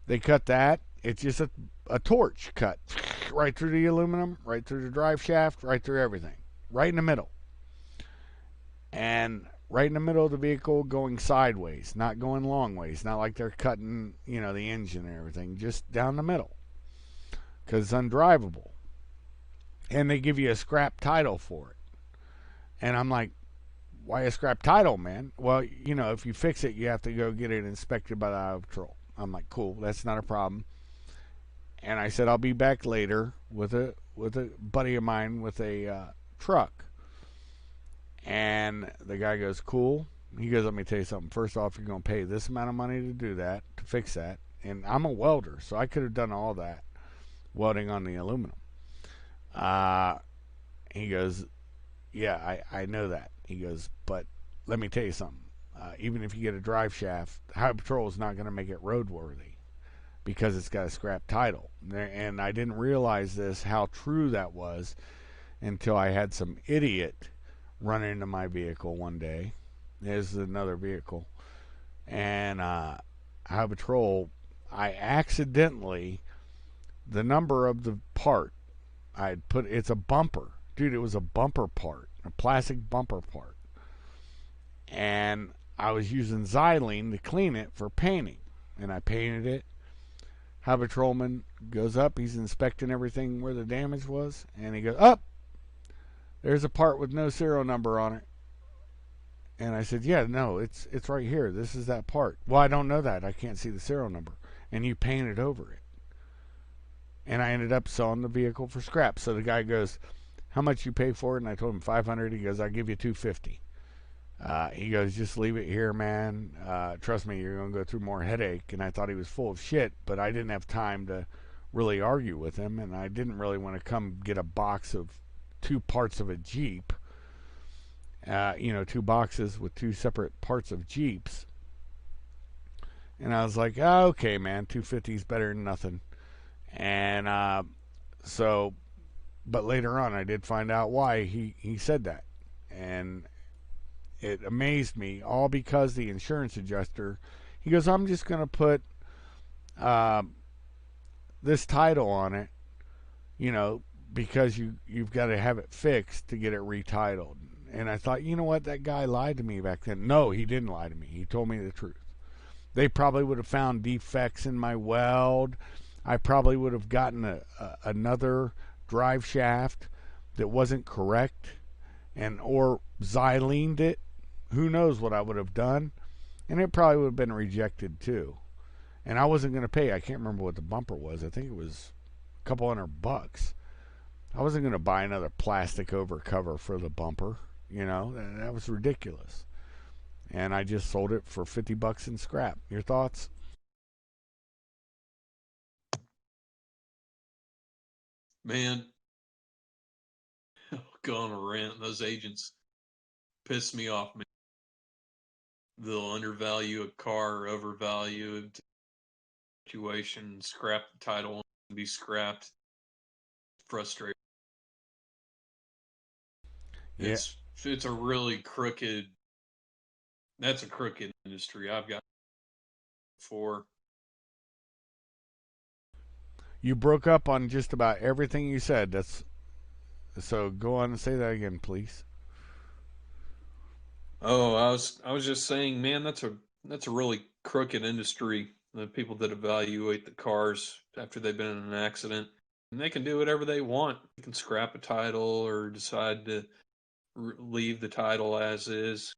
They cut that. It's just a torch cut right through the aluminum, right through the drive shaft, right through everything, right in the middle. And right in the middle of the vehicle going sideways, not going long ways, not like they're cutting, the engine and everything, just down the middle because it's undrivable. And they give you a scrap title for it. And I'm like, why a scrap title, man? Well, if you fix it, you have to go get it inspected by the Highway Patrol. I'm like, cool, that's not a problem. And I said, I'll be back later with a buddy of mine with a truck. And the guy goes, cool. He goes, let me tell you something. First off, you're going to pay this amount of money to do that, to fix that. And I'm a welder, so I could have done all that welding on the aluminum. He goes, yeah, I know that. He goes, but let me tell you something. Even if you get a drive shaft, Highway Patrol is not going to make it roadworthy because it's got a scrap title. And I didn't realize how true that was until I had some idiot run into my vehicle one day. There's another vehicle. And Highway Patrol, I accidentally, the number of the part, it's a bumper. Dude, it was a bumper part, a plastic bumper part. And I was using xylene to clean it for painting. and I painted it. Highway patrolman goes up. He's inspecting everything where the damage was, and he goes, "Up! There's a part with no serial number on it." And I said, "Yeah, no, it's right here. This is that part." "Well, I don't know that. I can't see the serial number." "And you painted over it." And I ended up selling the vehicle for scrap. So the guy goes, "How much you pay for it?" And I told him 500. He goes, "I'll give you 250." He goes, "Just leave it here, man. Trust me, you're going to go through more headache." And I thought he was full of shit, but I didn't have time to really argue with him, and I didn't really want to come get a box of two parts of a Jeep. Two boxes with two separate parts of Jeeps. And I was like, okay, man, 250 is better than nothing. And but later on, I did find out why he said that. And it amazed me, all because the insurance adjuster, he goes, "I'm just going to put uh, this title on it, because you've got to have it fixed to get it retitled." And I thought, you know what, that guy lied to me back then. No, he didn't lie to me. He told me the truth. They probably would have found defects in my weld. I probably would have gotten another drive shaft that wasn't correct, or xylened it. Who knows what I would have done? And it probably would have been rejected too. And I wasn't going to pay. I can't remember what the bumper was. I think it was a couple $100. I wasn't going to buy another plastic over cover for the bumper. That was ridiculous. And I just sold it for $50 in scrap. Your thoughts? Man, go on a rant. Those agents piss me off, man. They'll undervalue a car, overvalue a situation, scrap the title, and be scrapped. Frustrating. Yeah. It's a really crooked. That's a crooked industry. I've got for. You broke up on just about everything you said. So go on and say that again, please. Oh, I was just saying, man, that's a really crooked industry. The people that evaluate the cars after they've been in an accident, and they can do whatever they want. They can scrap a title or decide to leave the title as is.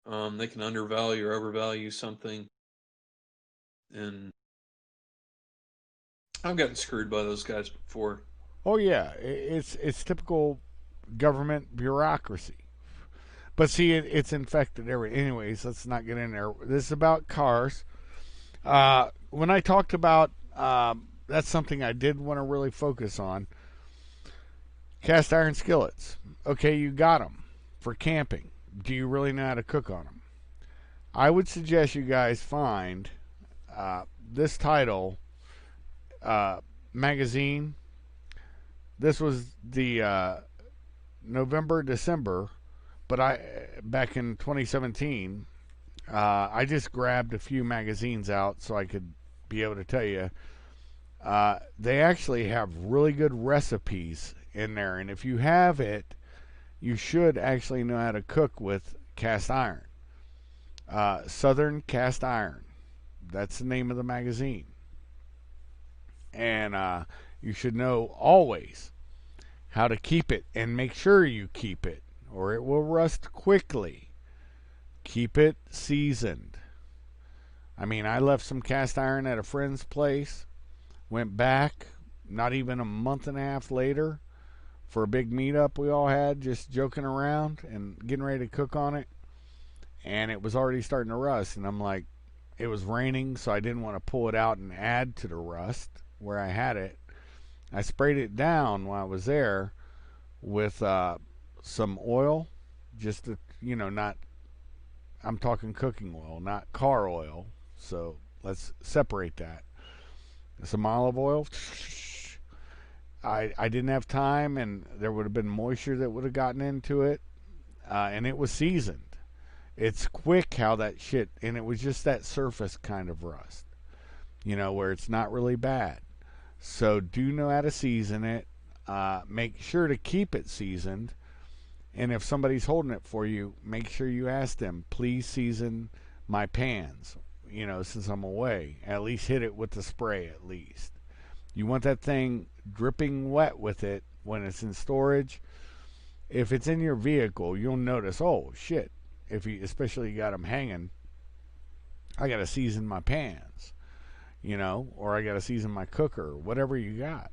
They can undervalue or overvalue something, and I've gotten screwed by those guys before. Oh yeah, it's typical government bureaucracy. But see, it's infected every. Anyways, let's not get in there. This is about cars. When I talked about, that's something I did want to really focus on. Cast iron skillets. Okay, you got them for camping. Do you really know how to cook on them? I would suggest you guys find this title magazine. This was the November, December, but back in 2017, I just grabbed a few magazines out so I could be able to tell you. They actually have really good recipes in there, and if you have it, you should actually know how to cook with cast iron. Southern Cast Iron. That's the name of the magazine. And you should know always how to keep it, and make sure you keep it, or it will rust quickly. Keep it seasoned. I mean, I left some cast iron at a friend's place, went back not even a month and a half later for a big meetup we all had, just joking around and getting ready to cook on it. And it was already starting to rust. And I'm like, it was raining, so I didn't want to pull it out and add to the rust where I had it. I sprayed it down while I was there with some oil, just to, not, I'm talking cooking oil, not car oil. So let's separate that. Some olive oil. I didn't have time, and there would have been moisture that would have gotten into it, and it was seasoned. It's quick how that shit, and it was just that surface kind of rust, where it's not really bad. So do know how to season it. Make sure to keep it seasoned. And if somebody's holding it for you, make sure you ask them, please season my pans. since I'm away. At least hit it with the spray, at least. You want that thing dripping wet with it when it's in storage. If it's in your vehicle, you'll notice, oh shit. If you, especially you got them hanging, I got to season my pans, or I got to season my cooker, whatever you got.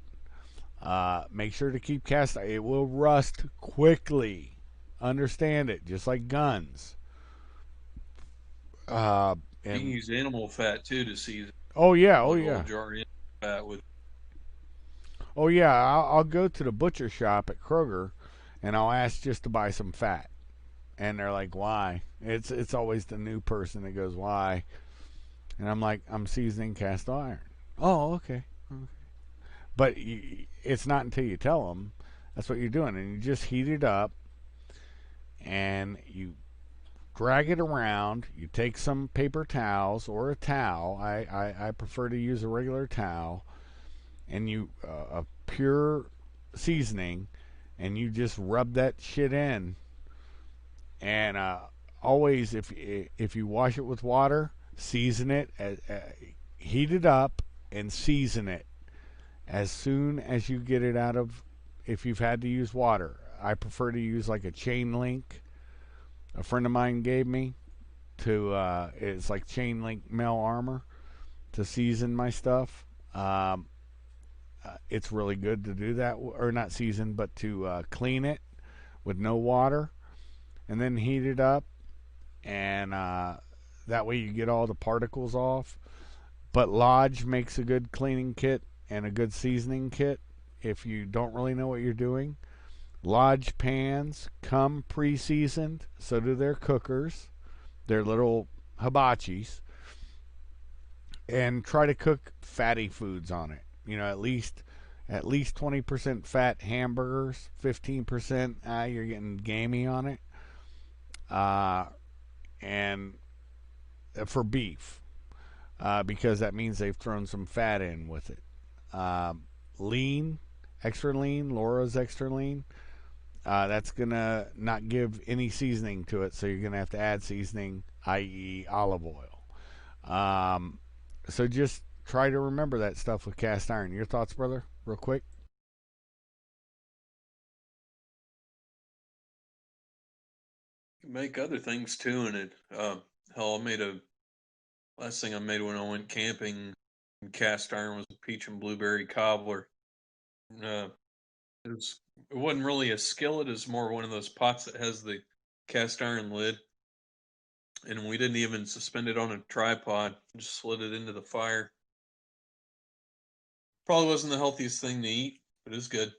Make sure to keep cast iron. It will rust quickly. Understand it, just like guns. Uh, You can and use animal fat too to season, oh yeah, oh like a little yeah, jar of fat with. oh yeah. I'll go to the butcher shop at Kroger, and I'll ask just to buy some fat. And they're like, "Why?" It's always the new person that goes, "Why?" And I'm like, "I'm seasoning cast iron." Oh, okay. But it's not until you tell them that's what you're doing, and you just heat it up, and you drag it around. You take some paper towels or a towel. I prefer to use a regular towel, and you a pure seasoning, and you just rub that shit in. And always, if you wash it with water, season it, heat it up, and season it as soon as you get it out of. If you've had to use water, I prefer to use like a chain link. A friend of mine gave me to. It's like chain link mail armor to season my stuff. It's really good to do that, or not season, but to clean it with no water, and then heat it up, and that way you get all the particles off. But Lodge makes a good cleaning kit and a good seasoning kit if you don't really know what you're doing. Lodge pans come pre-seasoned, so do their cookers. They're little hibachis, and try to cook fatty foods on it. At least 20% fat hamburgers, 15% you're getting gamey on it, uh, and for beef, because that means they've thrown some fat in with it. Lean, extra lean, Laura's extra lean. That's gonna not give any seasoning to it, so you're gonna have to add seasoning, i.e., olive oil. So just try to remember that stuff with cast iron. Your thoughts, brother, real quick? You can make other things too in it. Hell, last thing I made when I went camping in cast iron was a peach and blueberry cobbler. Uh, it wasn't really a skillet; it's more one of those pots that has the cast iron lid, and we didn't even suspend it on a tripod. Just slid it into the fire. Probably wasn't the healthiest thing to eat, but it's good.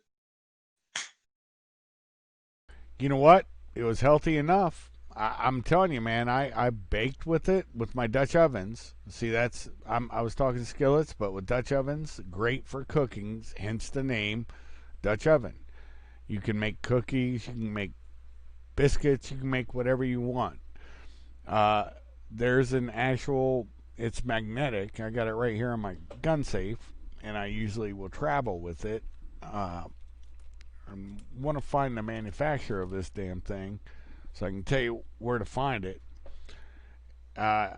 You know what? It was healthy enough. I'm telling you, man. I baked with it with my Dutch ovens. See, I was talking skillets, but with Dutch ovens, great for cooking. Hence the name Dutch oven. You can make cookies. You can make biscuits. You can make whatever you want. Uh, there's an actual. It's magnetic. I got it right here on my gun safe, and I usually will travel with it. Uh, I want to find the manufacturer of this damn thing so I can tell you where to find it. Uh,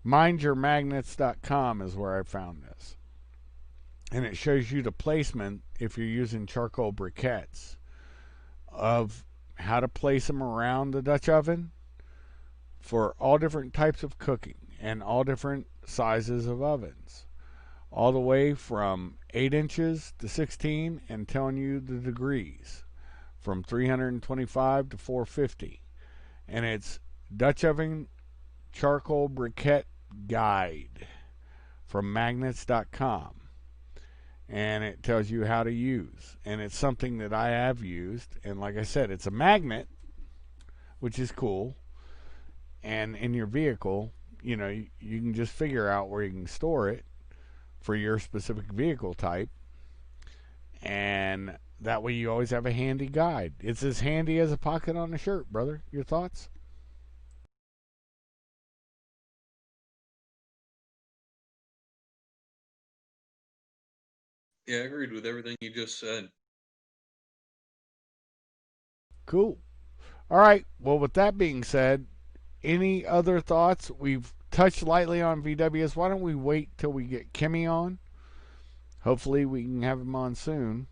mindyourmagnets.com is where I found this. And it shows you the placement if you're using charcoal briquettes of how to place them around the Dutch oven for all different types of cooking and all different sizes of ovens. All the way from 8 inches to 16 and telling you the degrees from 325 to 450. And it's Dutch Oven Charcoal Briquette Guide from magnets.com. And it tells you how to use. And it's something that I have used. And like I said, it's a magnet, which is cool. And in your vehicle, you can just figure out where you can store it for your specific vehicle type. And that way you always have a handy guide. It's as handy as a pocket on a shirt, brother. Your thoughts? Yeah, I agreed with everything you just said. Cool. All right. Well, with that being said, any other thoughts? We've touched lightly on VWs. Why don't we wait till we get Kimmy on? Hopefully, we can have him on soon,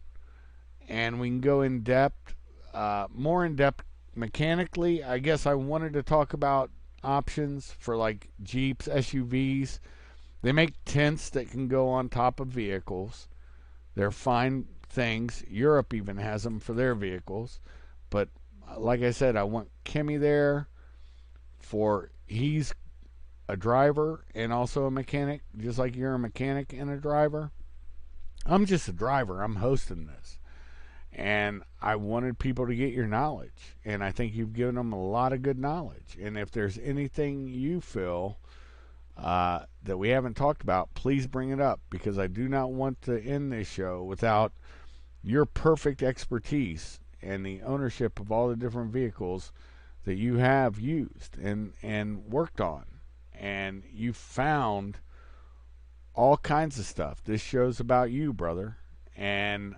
and we can go in depth, more in depth mechanically. I guess I wanted to talk about options for like Jeeps, SUVs. They make tents that can go on top of vehicles. They're fine things. Europe even has them for their vehicles. But like I said, I want Kimmy there for he's a driver and also a mechanic, just like you're a mechanic and a driver. I'm just a driver. I'm hosting this. And I wanted people to get your knowledge. And I think you've given them a lot of good knowledge. And if there's anything you feel that we haven't talked about, please bring it up, because I do not want to end this show without your perfect expertise and the ownership of all the different vehicles that you have used and worked on. And you found all kinds of stuff. This show's about you, brother. And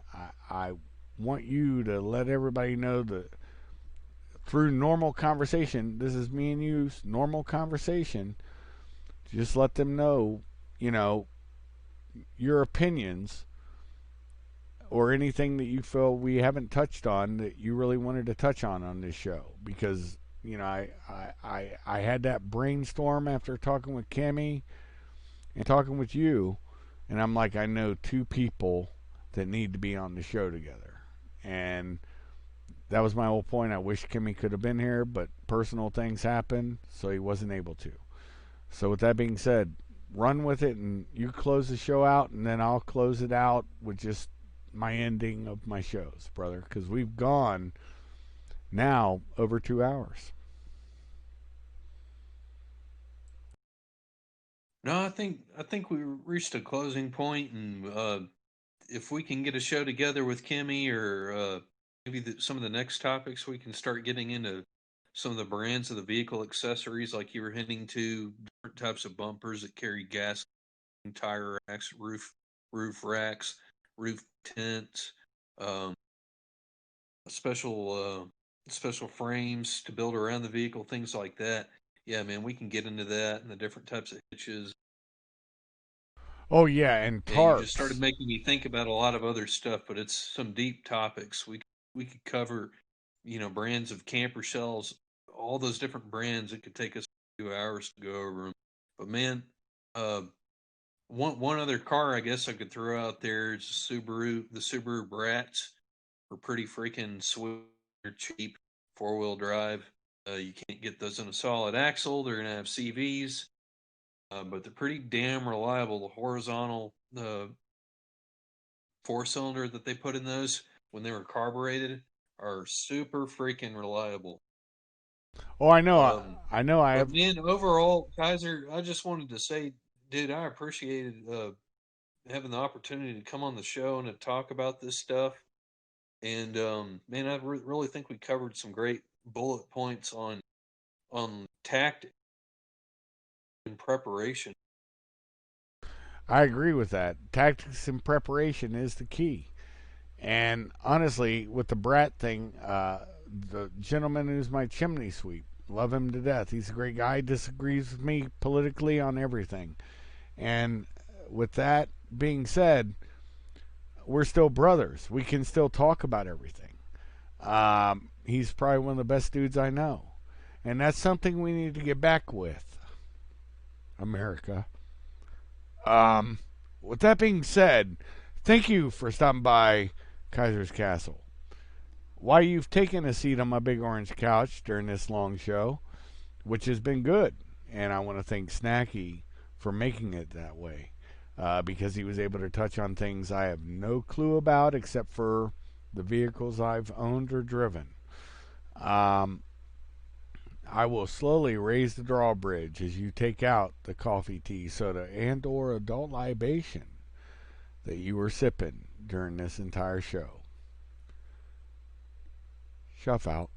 I want you to let everybody know that through normal conversation, this is me and you's normal conversation, just let them know, your opinions or anything that you feel we haven't touched on that you really wanted to touch on this show. Because, I had that brainstorm after talking with Kimmy and talking with you, and I'm like, I know two people that need to be on the show together. And that was my whole point. I wish Kimmy could have been here, but personal things happened, so he wasn't able to. So with that being said, run with it, and you close the show out, and then I'll close it out with just my ending of my shows, brother, because we've gone now over 2 hours. No, I think we reached a closing point, and if we can get a show together with Kimmy, or maybe some of the next topics, we can start getting into some of the brands of the vehicle accessories, like you were hinting to, different types of bumpers that carry gas, tire racks, roof racks, roof tents, um, special frames to build around the vehicle, things like that. Yeah, man, we can get into that and the different types of hitches. Oh yeah, and Yeah, you just started tarps. making me think about a lot of other stuff, but it's some deep topics. We could cover, brands of camper shells, all those different brands. It could take us 2 hours to go over them. But man, uh, one other car I guess I could throw out there is the Subaru Brats are pretty freaking sweet. They're cheap, 4-wheel drive. You can't get those in a solid axle. They're gonna have CVs, but they're pretty damn reliable. The horizontal, four-cylinder that they put in those when they were carbureted are super freaking reliable. Oh, I know. Um, I know. I but have. man, overall, Kaiser, I just wanted to say, dude, I appreciated having the opportunity to come on the show and to talk about this stuff. And man, I really think we covered some great bullet points on tactic and preparation. I agree with that. Tactics and preparation is the key. And honestly, with the Brat thing, the gentleman who's my chimney sweep, love him to death. He's a great guy. Disagrees with me politically on everything. And with that being said, we're still brothers. We can still talk about everything. He's probably one of the best dudes I know. And that's something we need to get back with, America. Um, with that being said, thank you for stopping by Kaiser's Castle. Why you've taken a seat on my big orange couch during this long show, which has been good. And I want to thank Snacky for making it that way, because he was able to touch on things I have no clue about except for the vehicles I've owned or driven. Um, I will slowly raise the drawbridge as you take out the coffee, tea, soda, and or adult libation that you were sipping during this entire show. Shuff out.